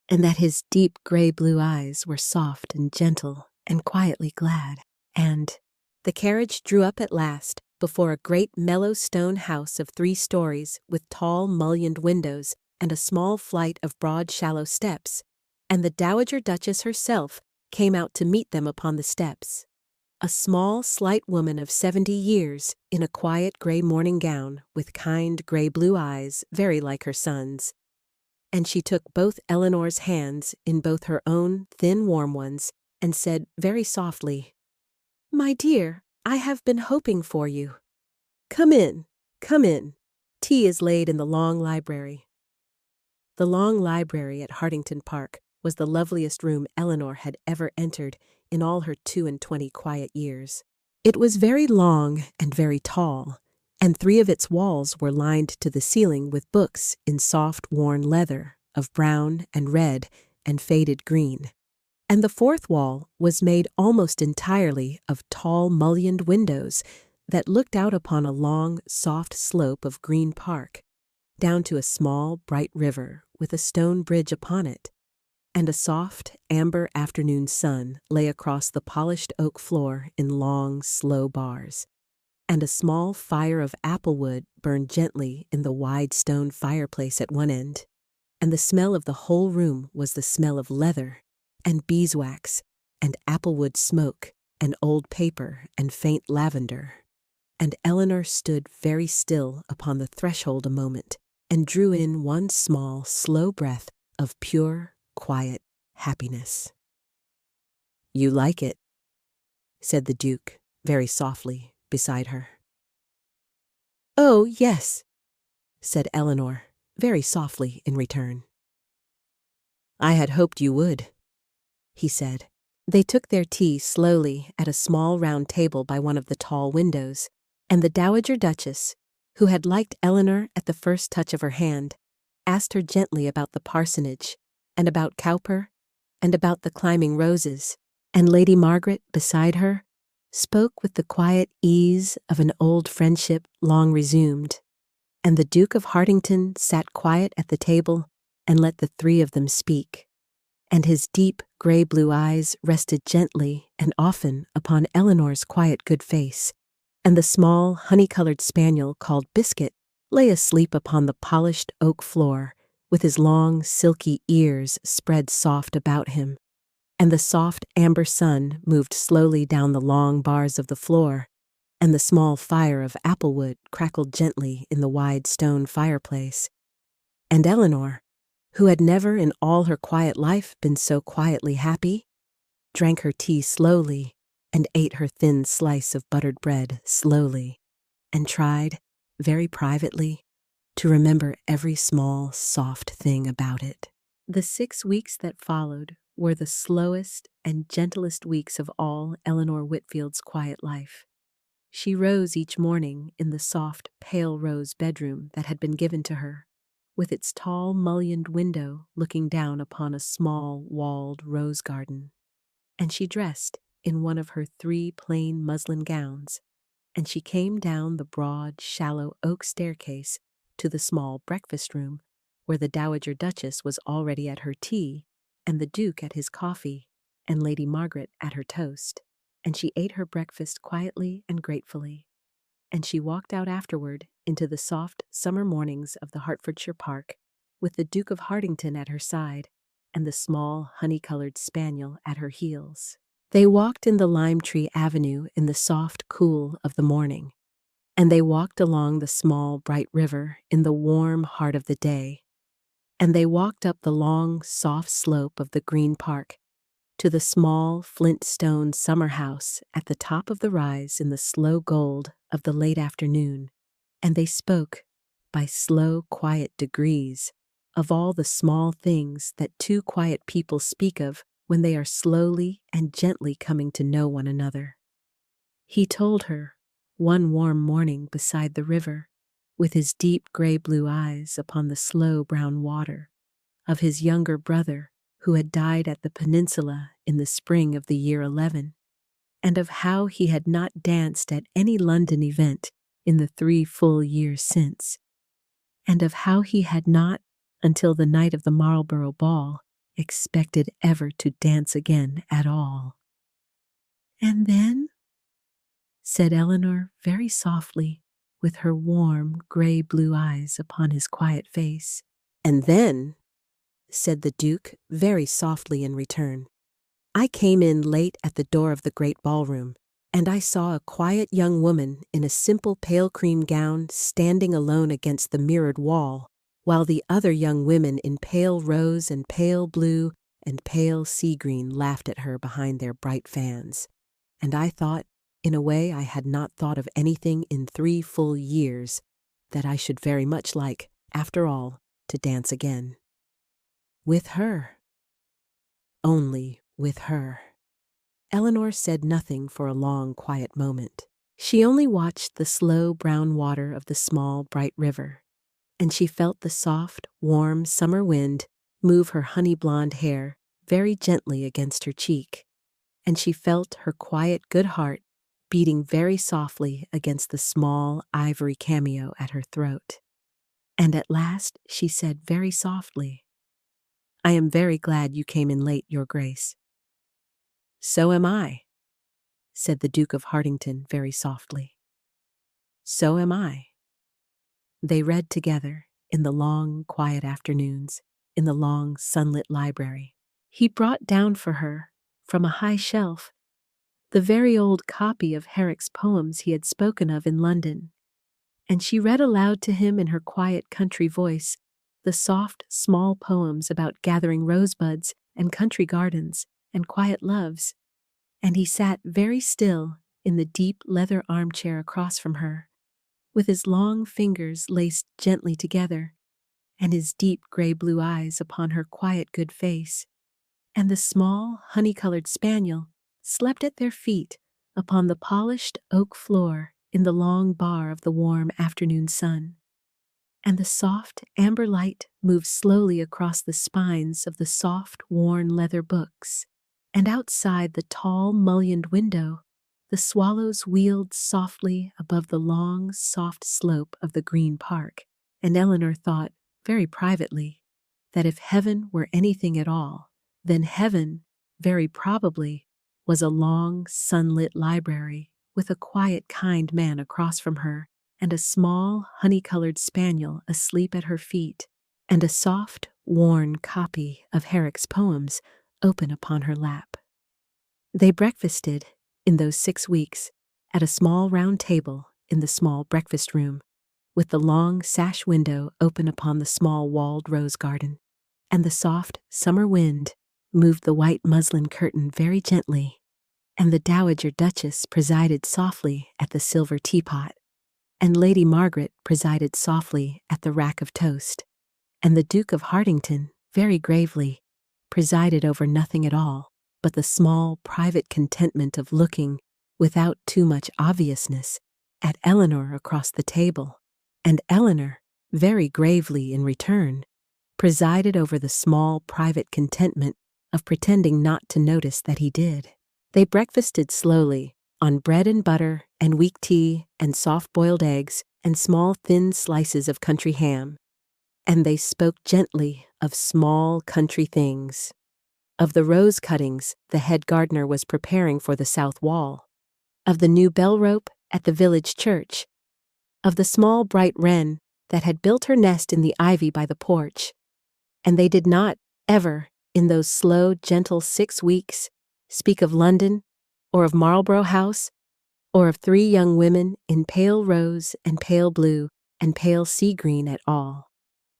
and that his deep gray-blue eyes were soft and gentle and quietly glad. And the carriage drew up at last before a great mellow stone house of 3 stories with tall mullioned windows and a small flight of broad shallow steps, and the Dowager Duchess herself came out to meet them upon the steps. A small, slight woman of 70 years, in a quiet gray morning gown, with kind gray-blue eyes, very like her son's. And she took both Eleanor's hands in both her own thin, warm ones, and said very softly, "My dear, I have been hoping for you. Come in, come in. Tea is laid in the long library." The long library at Hartington Park was the loveliest room Eleanor had ever entered in all her 22 quiet years. It was very long and very tall, and 3 of its walls were lined to the ceiling with books in soft worn leather of brown and red and faded green, and the 4th wall was made almost entirely of tall mullioned windows that looked out upon a long, soft slope of green park, down to a small, bright river with a stone bridge upon it, and a soft, amber afternoon sun lay across the polished oak floor in long, slow bars, and a small fire of apple wood burned gently in the wide stone fireplace at one end, and the smell of the whole room was the smell of leather, and beeswax, and applewood smoke, and old paper, and faint lavender. And Eleanor stood very still upon the threshold a moment, and drew in one small, slow breath of pure, quiet happiness. "You like it," said the Duke, very softly, beside her. "Oh, yes," said Eleanor, very softly in return. "I had hoped you would," he said. They took their tea slowly at a small round table by one of the tall windows, and the Dowager Duchess, who had liked Eleanor at the first touch of her hand, asked her gently about the parsonage, and about Cowper, and about the climbing roses, and Lady Margaret, beside her, spoke with the quiet ease of an old friendship long resumed, and the Duke of Hartington sat quiet at the table and let the 3 of them speak, and his deep gray-blue eyes rested gently and often upon Eleanor's quiet good face, and the small honey-colored spaniel called Biscuit lay asleep upon the polished oak floor, with his long, silky ears spread soft about him, and the soft amber sun moved slowly down the long bars of the floor, and the small fire of applewood crackled gently in the wide stone fireplace. And Eleanor, who had never in all her quiet life been so quietly happy, drank her tea slowly and ate her thin slice of buttered bread slowly, and tried, very privately, to remember every small, soft thing about it. The 6 weeks that followed were the slowest and gentlest weeks of all Eleanor Whitfield's quiet life. She rose each morning in the soft, pale rose bedroom that had been given to her, with its tall mullioned window looking down upon a small walled rose garden. And she dressed in one of her 3 plain muslin gowns, and she came down the broad, shallow oak staircase to the small breakfast room, where the Dowager Duchess was already at her tea, and the Duke at his coffee, and Lady Margaret at her toast. And she ate her breakfast quietly and gratefully. And she walked out afterward into the soft summer mornings of the Hertfordshire Park, with the Duke of Hartington at her side, and the small honey-colored spaniel at her heels. They walked in the lime tree avenue in the soft cool of the morning, and they walked along the small bright river in the warm heart of the day, and they walked up the long soft slope of the Green Park to the small flint-stone summer house at the top of the rise in the slow gold of the late afternoon, and they spoke, by slow, quiet degrees, of all the small things that 2 quiet people speak of when they are slowly and gently coming to know one another. He told her, one warm morning beside the river, with his deep gray-blue eyes upon the slow brown water, of his younger brother who had died at the peninsula in the spring of the year 11, and of how he had not danced at any London event in the 3 full years since, and of how he had not, until the night of the Marlborough ball, expected ever to dance again at all. "And then?" said Eleanor very softly, with her warm, gray-blue eyes upon his quiet face. "And then," said the Duke very softly in return, "I came in late at the door of the great ballroom, and I saw a quiet young woman in a simple pale cream gown standing alone against the mirrored wall, while the other young women in pale rose and pale blue and pale sea green laughed at her behind their bright fans. And I thought, in a way I had not thought of anything in 3 full years, that I should very much like, after all, to dance again. With her. Only with her." Eleanor said nothing for a long, quiet moment. She only watched the slow brown water of the small, bright river, and she felt the soft, warm summer wind move her honey-blonde hair very gently against her cheek, and she felt her quiet good heart beating very softly against the small ivory cameo at her throat. And at last she said very softly, "I am very glad you came in late, Your Grace." "So am I," said the Duke of Hartington very softly. "So am I." They read together in the long, quiet afternoons, in the long, sunlit library. He brought down for her, from a high shelf, the very old copy of Herrick's poems he had spoken of in London, and she read aloud to him in her quiet country voice the soft, small poems about gathering rosebuds and country gardens and quiet loves, and he sat very still in the deep leather armchair across from her, with his long fingers laced gently together, and his deep gray-blue eyes upon her quiet good face, and the small honey-colored spaniel slept at their feet upon the polished oak floor in the long bar of the warm afternoon sun, and the soft amber light moved slowly across the spines of the soft worn leather books, and outside the tall mullioned window the swallows wheeled softly above the long soft slope of the Green Park, and Eleanor thought, very privately, that if heaven were anything at all, then heaven, very probably, was a long, sunlit library with a quiet, kind man across from her, and a small, honey-colored spaniel asleep at her feet, and a soft, worn copy of Herrick's poems open upon her lap. They breakfasted, in those 6 weeks, at a small round table in the small breakfast room, with the long sash window open upon the small walled rose garden, and the soft summer wind moved the white muslin curtain very gently, and the Dowager Duchess presided softly at the silver teapot, and Lady Margaret presided softly at the rack of toast, and the Duke of Hartington, very gravely, presided over nothing at all but the small private contentment of looking, without too much obviousness, at Eleanor across the table, and Eleanor, very gravely in return, presided over the small private contentment of pretending not to notice that he did. They breakfasted slowly, on bread and butter and weak tea and soft-boiled eggs and small thin slices of country ham, and they spoke gently of small country things, of the rose cuttings the head gardener was preparing for the south wall, of the new bell rope at the village church, of the small bright wren that had built her nest in the ivy by the porch, and they did not ever, in those slow, gentle 6 weeks, speak of London, or of Marlborough House, or of 3 young women in pale rose and pale blue and pale sea green at all.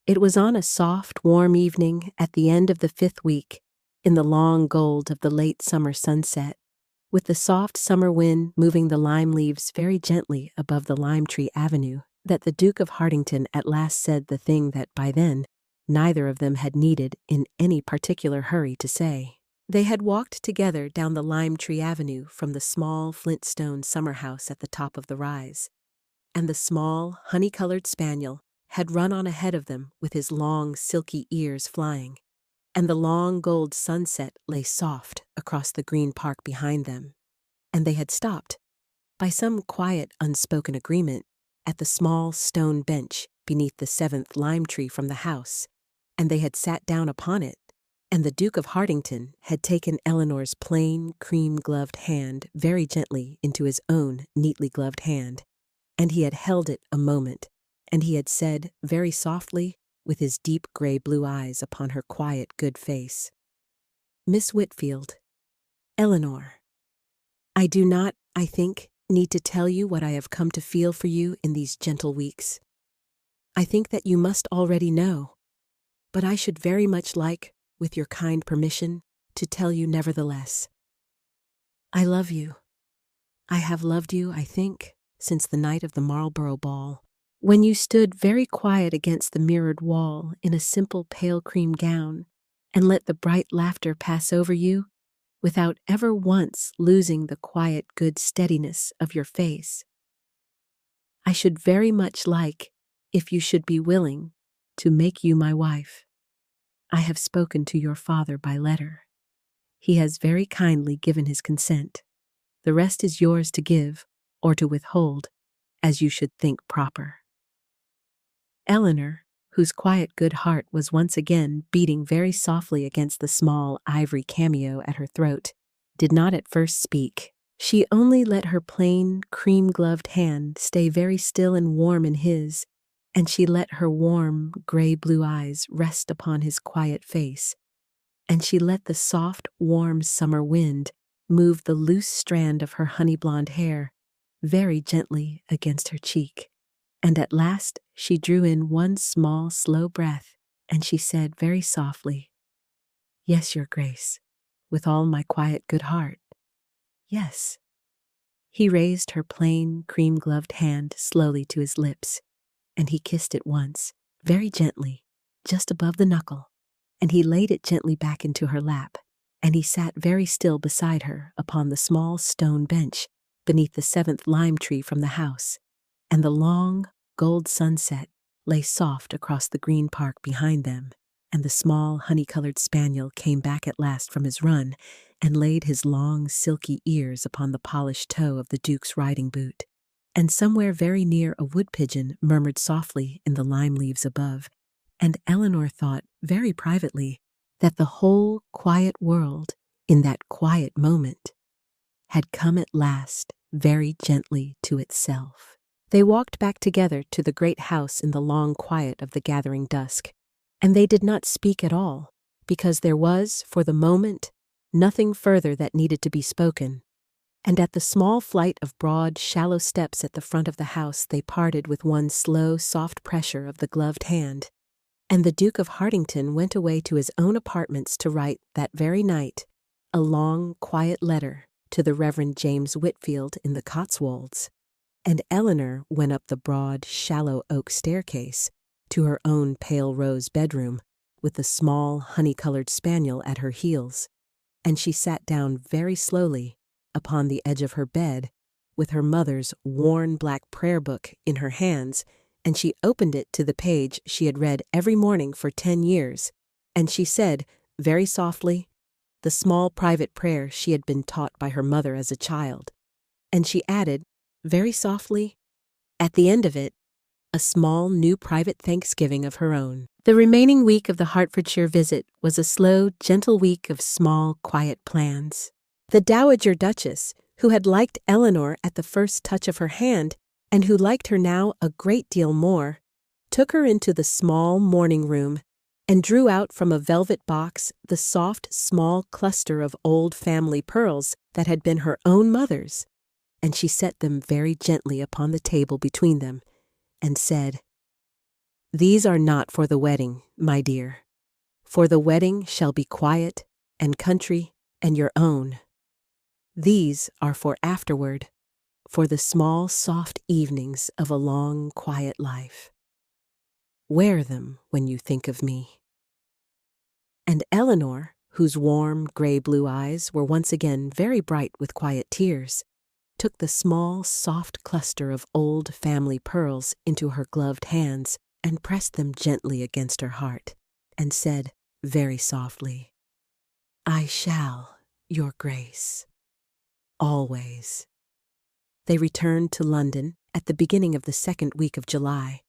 It was on a soft, warm evening at the end of the 5th week, in the long gold of the late summer sunset, with the soft summer wind moving the lime leaves very gently above the lime tree avenue, that the Duke of Hartington at last said the thing that by then neither of them had needed in any particular hurry to say. They had walked together down the lime tree avenue from the small flintstone summer house at the top of the rise, and the small honey-colored spaniel had run on ahead of them with his long silky ears flying, and the long gold sunset lay soft across the green park behind them, and they had stopped, by some quiet unspoken agreement, at the small stone bench beneath the 7th lime tree from the house, and they had sat down upon it, and the Duke of Hartington had taken Eleanor's plain, cream-gloved hand very gently into his own neatly gloved hand, and he had held it a moment, and he had said very softly, with his deep gray-blue eyes upon her quiet, good face, "Miss Whitfield, Eleanor, I do not, I think, need to tell you what I have come to feel for you in these gentle weeks. I think that you must already know, but I should very much like, with your kind permission, to tell you nevertheless. I love you. I have loved you, I think, since the night of the Marlborough ball, when you stood very quiet against the mirrored wall in a simple pale cream gown, and let the bright laughter pass over you, without ever once losing the quiet good steadiness of your face. I should very much like, if you should be willing, to make you my wife. I have spoken to your father by letter. He has very kindly given his consent. The rest is yours to give, or to withhold, as you should think proper." Eleanor, whose quiet good heart was once again beating very softly against the small ivory cameo at her throat, did not at first speak. She only let her plain, cream-gloved hand stay very still and warm in his, and she let her warm, gray-blue eyes rest upon his quiet face, and she let the soft, warm summer wind move the loose strand of her honey-blonde hair very gently against her cheek. And at last she drew in one small, slow breath, and she said very softly, "Yes, Your Grace, with all my quiet good heart. Yes." He raised her plain, cream-gloved hand slowly to his lips, and he kissed it once, very gently, just above the knuckle, and he laid it gently back into her lap, and he sat very still beside her upon the small stone bench beneath the 7th lime tree from the house, and the long, gold sunset lay soft across the green park behind them, and the small honey-colored spaniel came back at last from his run and laid his long silky ears upon the polished toe of the Duke's riding boot, and somewhere very near a wood-pigeon murmured softly in the lime leaves above, and Eleanor thought very privately that the whole quiet world in that quiet moment had come at last very gently to itself. They walked back together to the great house in the long quiet of the gathering dusk, and they did not speak at all, because there was, for the moment, nothing further that needed to be spoken, and at the small flight of broad, shallow steps at the front of the house they parted with one slow, soft pressure of the gloved hand, and the Duke of Hartington went away to his own apartments to write, that very night, a long, quiet letter to the Reverend James Whitfield in the Cotswolds, and Eleanor went up the broad, shallow oak staircase to her own pale rose bedroom with the small, honey-colored spaniel at her heels, and she sat down very slowly upon the edge of her bed with her mother's worn black prayer book in her hands and she opened it to the page she had read every morning for 10 years, and she said, very softly, the small private prayer she had been taught by her mother as a child. And she added, very softly, at the end of it, a small new private thanksgiving of her own. The remaining week of the Hertfordshire visit was a slow, gentle week of small, quiet plans. The Dowager Duchess, who had liked Eleanor at the first touch of her hand, and who liked her now a great deal more, took her into the small morning room and drew out from a velvet box the soft, small cluster of old family pearls that had been her own mother's, and she set them very gently upon the table between them, and said, "These are not for the wedding, my dear, for the wedding shall be quiet and country and your own. These are for afterward, for the small, soft evenings of a long, quiet life. Wear them when you think of me." And Eleanor, whose warm, gray-blue eyes were once again very bright with quiet tears, took the small, soft cluster of old family pearls into her gloved hands and pressed them gently against her heart, and said very softly, "I shall, Your Grace, always." They returned to London at the beginning of the second week of July,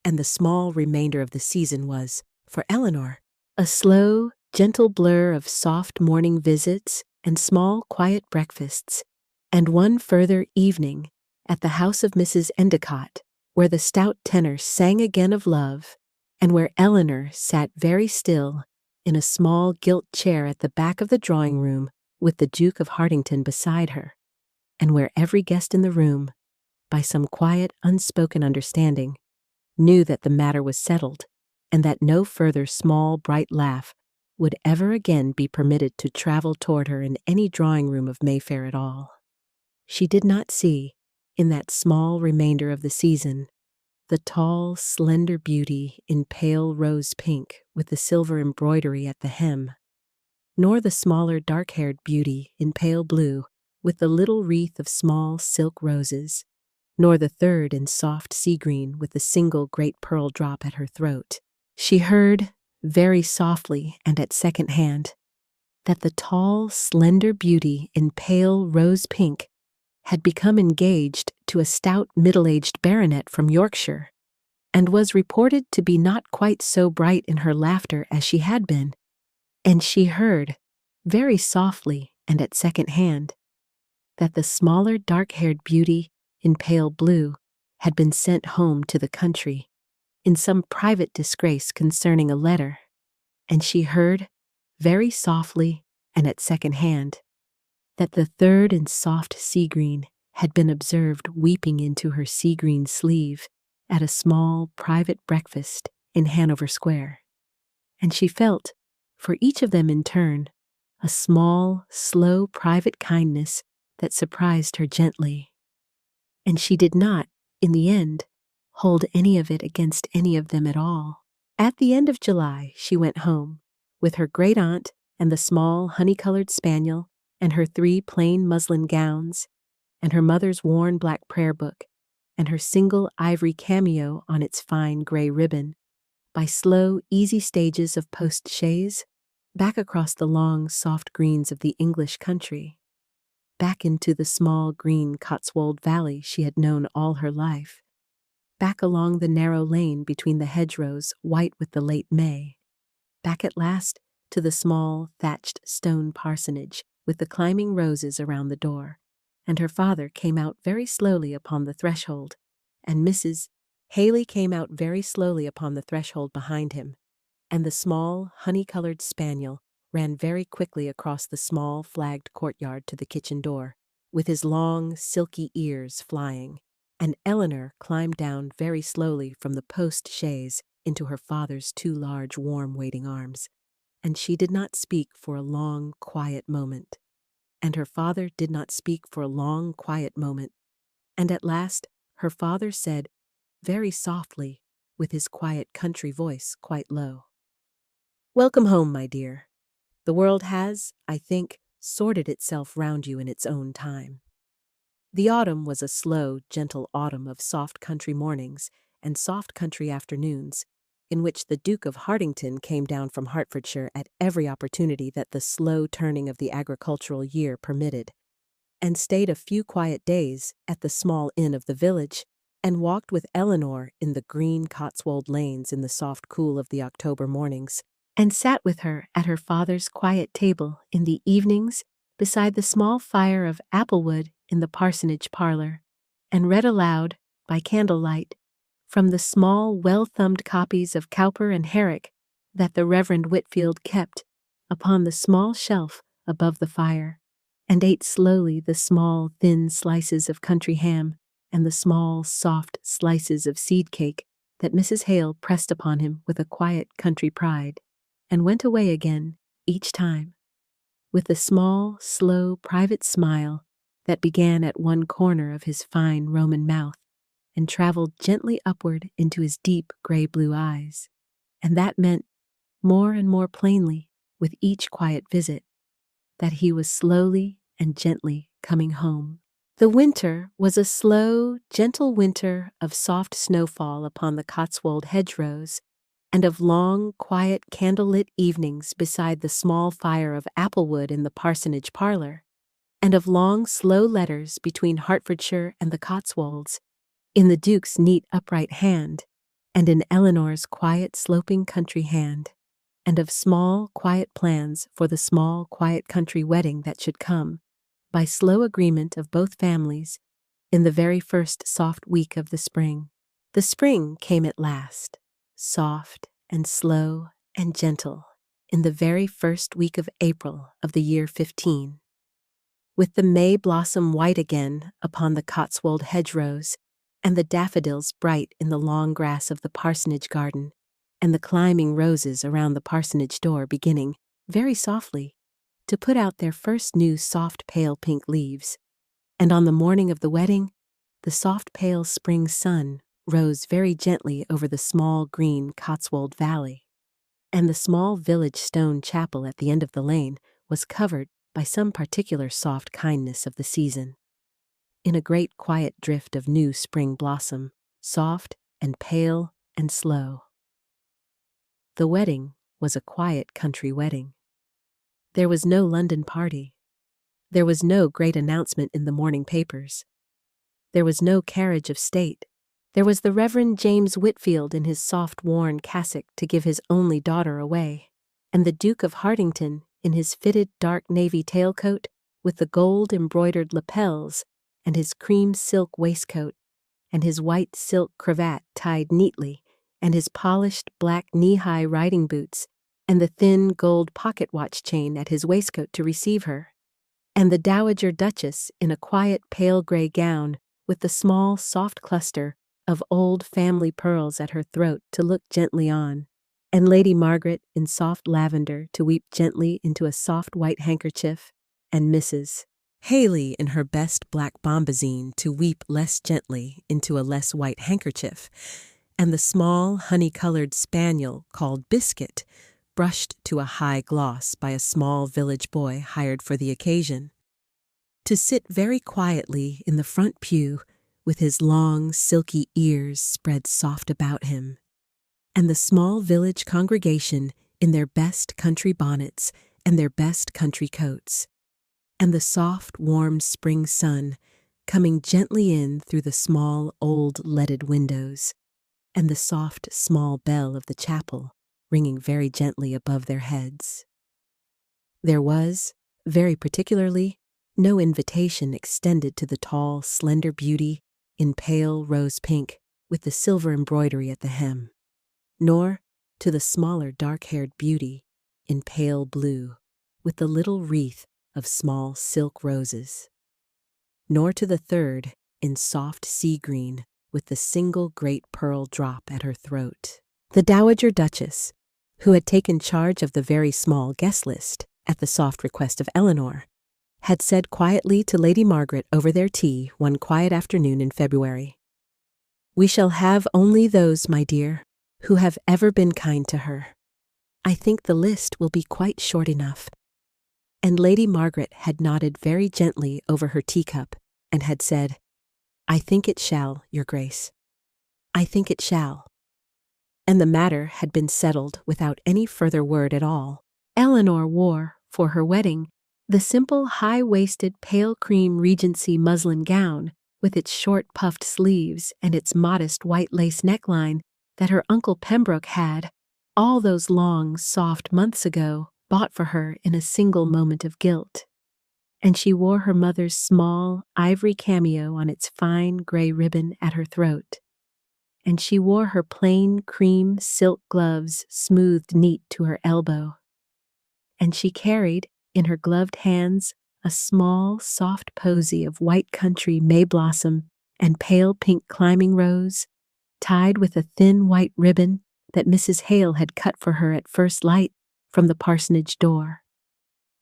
and the small remainder of the season was, for Eleanor, a slow, gentle blur of soft morning visits and small, quiet breakfasts, and one further evening at the house of Mrs. Endicott, where the stout tenor sang again of love, and where Eleanor sat very still in a small gilt chair at the back of the drawing-room with the Duke of Hartington beside her, and where every guest in the room, by some quiet, unspoken understanding, knew that the matter was settled, and that no further small, bright laugh would ever again be permitted to travel toward her in any drawing-room of Mayfair at all. She did not see, in that small remainder of the season, the tall, slender beauty in pale rose pink with the silver embroidery at the hem, nor the smaller dark-haired beauty in pale blue with the little wreath of small silk roses, nor the third in soft sea green with the single great pearl drop at her throat. She heard, very softly and at second hand, that the tall, slender beauty in pale rose pink had become engaged to a stout middle-aged baronet from Yorkshire, and was reported to be not quite so bright in her laughter as she had been, and she heard, very softly and at second hand, that the smaller dark-haired beauty in pale blue had been sent home to the country in some private disgrace concerning a letter, and she heard, very softly and at second hand, that the third in soft sea green had been observed weeping into her sea green sleeve at a small private breakfast in Hanover Square, and she felt, for each of them in turn, a small, slow private kindness that surprised her gently, and she did not, in the end, hold any of it against any of them at all. At the end of July she went home, with her great-aunt and the small honey-colored spaniel and her 3 plain muslin gowns, and her mother's worn black prayer book, and her single ivory cameo on its fine gray ribbon, by slow, easy stages of post-chaise, back across the long, soft greens of the English country, back into the small, green Cotswold valley she had known all her life, back along the narrow lane between the hedgerows white with the late May, back at last to the small, thatched stone parsonage with the climbing roses around the door, and her father came out very slowly upon the threshold, and Mrs. Haley came out very slowly upon the threshold behind him, and the small, honey-colored spaniel ran very quickly across the small, flagged courtyard to the kitchen door, with his long, silky ears flying, and Eleanor climbed down very slowly from the post-chaise into her father's 2 large, warm, waiting arms, and she did not speak for a long, quiet moment, and her father did not speak for a long, quiet moment, and at last her father said, very softly, with his quiet country voice quite low, "Welcome home, my dear. The world has, I think, sorted itself round you in its own time." The autumn was a slow, gentle autumn of soft country mornings, and soft country afternoons, in which the Duke of Hartington came down from Hertfordshire at every opportunity that the slow turning of the agricultural year permitted, and stayed a few quiet days at the small inn of the village, and walked with Eleanor in the green Cotswold lanes in the soft cool of the October mornings, and sat with her at her father's quiet table in the evenings beside the small fire of applewood in the parsonage parlor, and read aloud, by candlelight, from the small, well-thumbed copies of Cowper and Herrick that the Reverend Whitfield kept upon the small shelf above the fire, and ate slowly the small, thin slices of country ham and the small, soft slices of seed cake that Mrs. Hale pressed upon him with a quiet country pride, and went away again, each time, with the small, slow, private smile that began at one corner of his fine Roman mouth and traveled gently upward into his deep gray-blue eyes, and that meant, more and more plainly, with each quiet visit, that he was slowly and gently coming home. The winter was a slow, gentle winter of soft snowfall upon the Cotswold hedgerows, and of long, quiet, candle-lit evenings beside the small fire of applewood in the parsonage parlor, and of long, slow letters between Hertfordshire and the Cotswolds, in the Duke's neat, upright hand, and in Eleanor's quiet, sloping country hand, and of small, quiet plans for the small, quiet country wedding that should come, by slow agreement of both families, in the very first soft week of the spring. The spring came at last, soft and slow and gentle, in the very first week of April of the year 15. With the May blossom white again upon the Cotswold hedgerows, and the daffodils bright in the long grass of the parsonage garden, and the climbing roses around the parsonage door beginning, very softly, to put out their first new soft pale pink leaves, and on the morning of the wedding, the soft pale spring sun rose very gently over the small green Cotswold valley, and the small village stone chapel at the end of the lane was covered by some particular soft kindness of the season, in a great quiet drift of new spring blossom, soft and pale and slow. The wedding was a quiet country wedding. There was no London party. There was no great announcement in the morning papers. There was no carriage of state. There was the Reverend James Whitfield in his soft worn cassock to give his only daughter away, and the Duke of Hartington in his fitted dark navy tailcoat with the gold-embroidered lapels, and his cream silk waistcoat, and his white silk cravat tied neatly, and his polished black knee-high riding boots, and the thin gold pocket-watch chain at his waistcoat to receive her, and the Dowager Duchess in a quiet pale gray gown with the small soft cluster of old family pearls at her throat to look gently on, and Lady Margaret in soft lavender to weep gently into a soft white handkerchief, and Mrs. Haley in her best black bombazine to weep less gently into a less white handkerchief, and the small honey-colored spaniel called Biscuit, brushed to a high gloss by a small village boy hired for the occasion, to sit very quietly in the front pew with his long, silky ears spread soft about him, and the small village congregation in their best country bonnets and their best country coats, and the soft, warm spring sun coming gently in through the small, old leaded windows, and the soft, small bell of the chapel ringing very gently above their heads. There was, very particularly, no invitation extended to the tall, slender beauty in pale rose pink with the silver embroidery at the hem, nor to the smaller dark-haired beauty in pale blue with the little wreath of small silk roses, nor to the third in soft sea green with the single great pearl drop at her throat. The Dowager Duchess, who had taken charge of the very small guest list at the soft request of Eleanor, had said quietly to Lady Margaret over their tea one quiet afternoon in February, "We shall have only those, my dear, who have ever been kind to her. I think the list will be quite short enough." And Lady Margaret had nodded very gently over her teacup and had said, "I think it shall, Your Grace." I think it shall." And the matter had been settled without any further word at all. Eleanor wore, for her wedding, the simple high-waisted pale cream Regency muslin gown with its short puffed sleeves and its modest white lace neckline that her Uncle Pembroke had, all those long, soft months ago, bought for her in a single moment of guilt. And she wore her mother's small ivory cameo on its fine gray ribbon at her throat. And she wore her plain cream silk gloves smoothed neat to her elbow. And she carried, in her gloved hands, a small, soft posy of white country may blossom and pale pink climbing rose, tied with a thin white ribbon that Mrs. Hale had cut for her at first light from the parsonage door.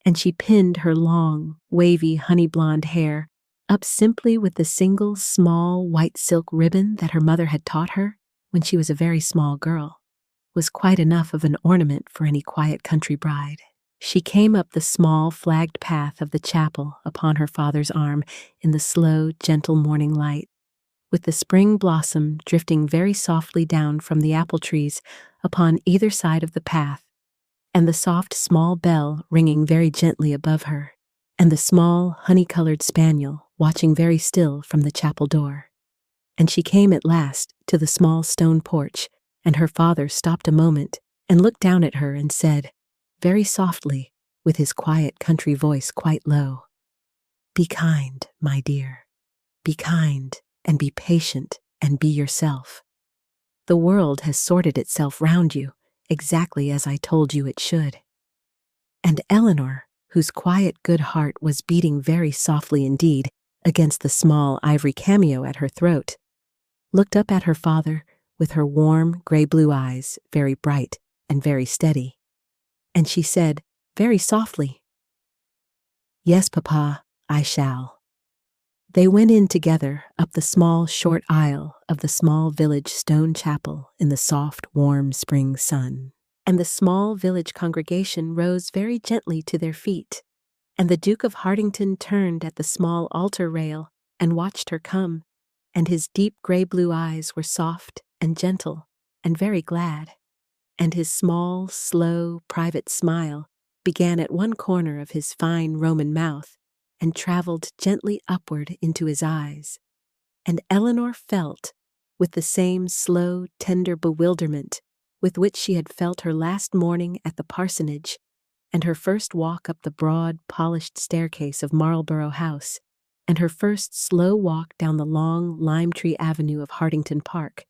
And she pinned her long, wavy honey blonde hair up simply with the single small white silk ribbon that her mother had taught her when she was a very small girl, was quite enough of an ornament for any quiet country bride. She came up the small flagged path of the chapel upon her father's arm in the slow, gentle morning light, with the spring blossom drifting very softly down from the apple trees upon either side of the path, and the soft small bell ringing very gently above her, and the small honey-colored spaniel watching very still from the chapel door. And she came at last to the small stone porch, and her father stopped a moment and looked down at her and said, very softly, with his quiet country voice quite low, "Be kind, my dear. Be kind, and be patient, and be yourself. The world has sorted itself round you, exactly as I told you it should." And Eleanor, whose quiet good heart was beating very softly indeed against the small ivory cameo at her throat, looked up at her father with her warm gray-blue eyes, very bright and very steady. And she said, very softly, "Yes, Papa, I shall." They went in together up the small, short aisle of the small village stone chapel in the soft, warm spring sun. And the small village congregation rose very gently to their feet, and the Duke of Hartington turned at the small altar rail and watched her come, and his deep gray-blue eyes were soft and gentle and very glad, and his small, slow, private smile began at one corner of his fine Roman mouth and traveled gently upward into his eyes. And Eleanor felt, with the same slow, tender bewilderment with which she had felt her last morning at the parsonage and her first walk up the broad, polished staircase of Marlborough House, and her first slow walk down the long lime-tree avenue of Hartington Park,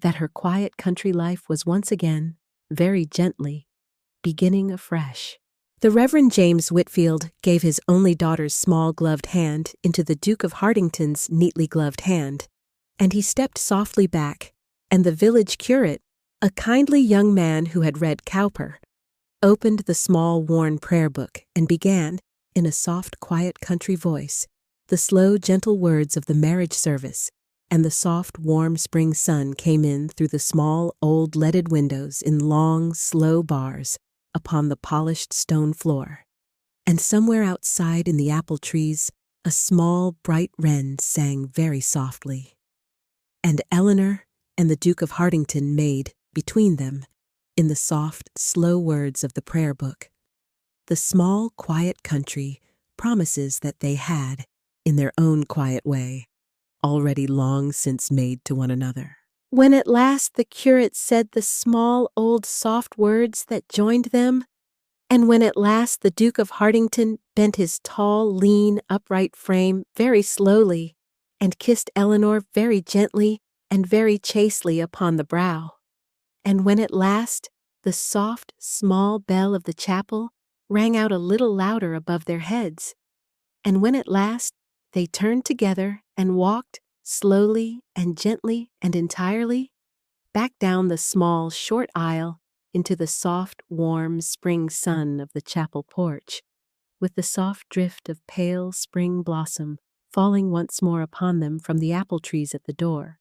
that her quiet country life was once again, very gently, beginning afresh. The Reverend James Whitfield gave his only daughter's small gloved hand into the Duke of Hartington's neatly gloved hand, and he stepped softly back, and the village curate, a kindly young man who had read Cowper, opened the small worn prayer book and began, in a soft, quiet country voice, the slow, gentle words of the marriage service, and the soft, warm spring sun came in through the small, old leaded windows in long, slow bars upon the polished stone floor. And somewhere outside in the apple trees, a small, bright wren sang very softly. And Eleanor and the Duke of Hartington made, between them, in the soft, slow words of the prayer book, the small, quiet country promises that they had, in their own quiet way, already long since made to one another. When at last the curate said the small, old, soft words that joined them, and when at last the Duke of Hartington bent his tall, lean, upright frame very slowly and kissed Eleanor very gently and very chastely upon the brow, and when at last the soft, small bell of the chapel rang out a little louder above their heads, and when at last they turned together and walked, slowly and gently and entirely, back down the small, short aisle into the soft, warm spring sun of the chapel porch, with the soft drift of pale spring blossom falling once more upon them from the apple trees at the door,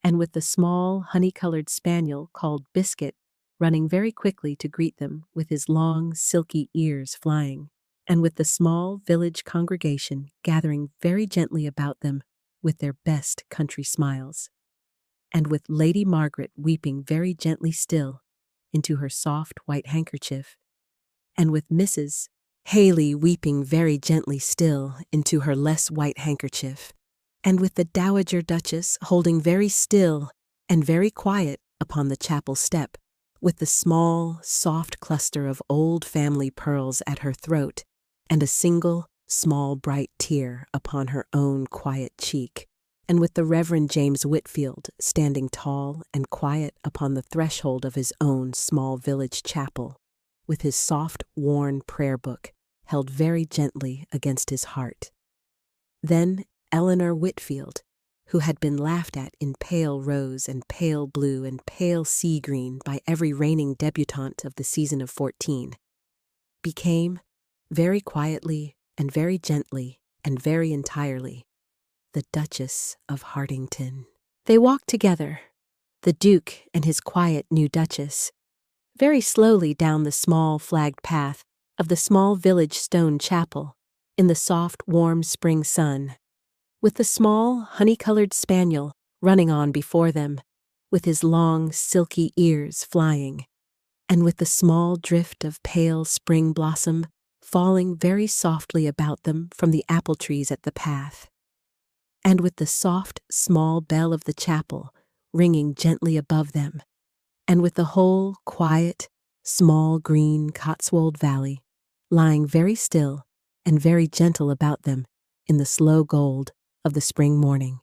and with the small, honey-colored spaniel called Biscuit running very quickly to greet them with his long, silky ears flying, and with the small village congregation gathering very gently about them with their best country smiles. and with Lady Margaret weeping very gently still into her soft white handkerchief, and with Mrs. Haley weeping very gently still into her less white handkerchief, and with the Dowager Duchess holding very still and very quiet upon the chapel step, with the small, soft cluster of old family pearls at her throat, and a single, small, bright tear upon her own quiet cheek, and with the Reverend James Whitfield standing tall and quiet upon the threshold of his own small village chapel, with his soft, worn prayer book held very gently against his heart. Then Eleanor Whitfield, who had been laughed at in pale rose and pale blue and pale sea green by every reigning debutante of the season of 14, became, very quietly and very gently and very entirely, the Duchess of Hartington. They walked together, the Duke and his quiet new Duchess, very slowly down the small flagged path of the small village stone chapel in the soft, warm spring sun, with the small, honey-colored spaniel running on before them, with his long, silky ears flying, and with the small drift of pale spring blossom falling very softly about them from the apple trees at the path, and with the soft, small bell of the chapel ringing gently above them, and with the whole quiet, small green Cotswold Valley lying very still and very gentle about them in the slow gold of the spring morning,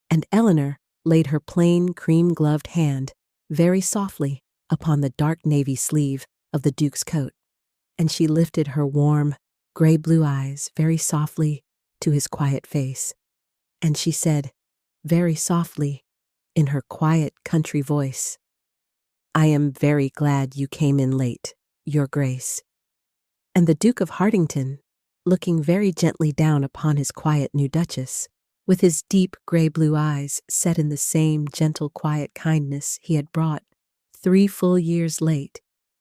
and Eleanor laid her plain cream-gloved hand very softly upon the dark navy sleeve of the Duke's coat, and she lifted her warm, gray-blue eyes very softly to his quiet face, and she said, very softly, in her quiet country voice, "I am very glad you came in late, Your Grace." And the Duke of Hartington, looking very gently down upon his quiet new Duchess, with his deep gray-blue eyes set in the same gentle quiet kindness he had brought 3 full years late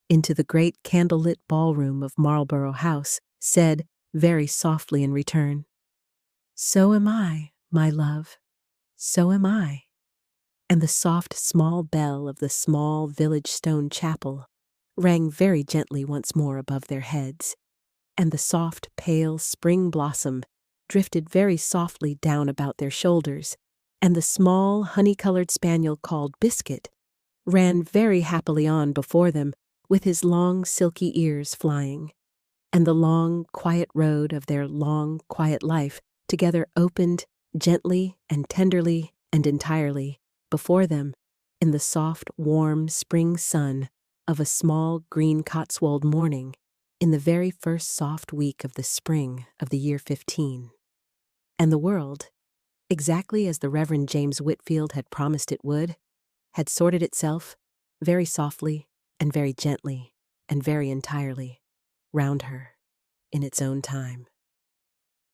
into the great candlelit ballroom of Marlborough House, said very softly in return, "So am I, my love, so am I." And the soft small bell of the small village stone chapel rang very gently once more above their heads, and the soft pale spring blossom drifted very softly down about their shoulders, and the small honey-colored spaniel called Biscuit ran very happily on before them with his long silky ears flying, and the long quiet road of their long quiet life together opened gently and tenderly and entirely before them in the soft warm spring sun of a small green Cotswold morning in the very first soft week of the spring of the year 15. And the world, exactly as the Reverend James Whitfield had promised it would, had sorted itself very softly and very gently and very entirely round her in its own time.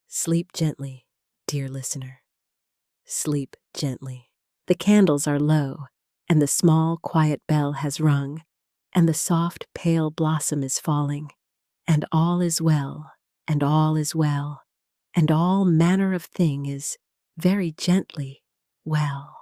Sleep gently, dear listener. Sleep gently. The candles are low, and the small quiet bell has rung, and the soft pale blossom is falling, and all is well, and all is well, and all manner of thing is very gently well.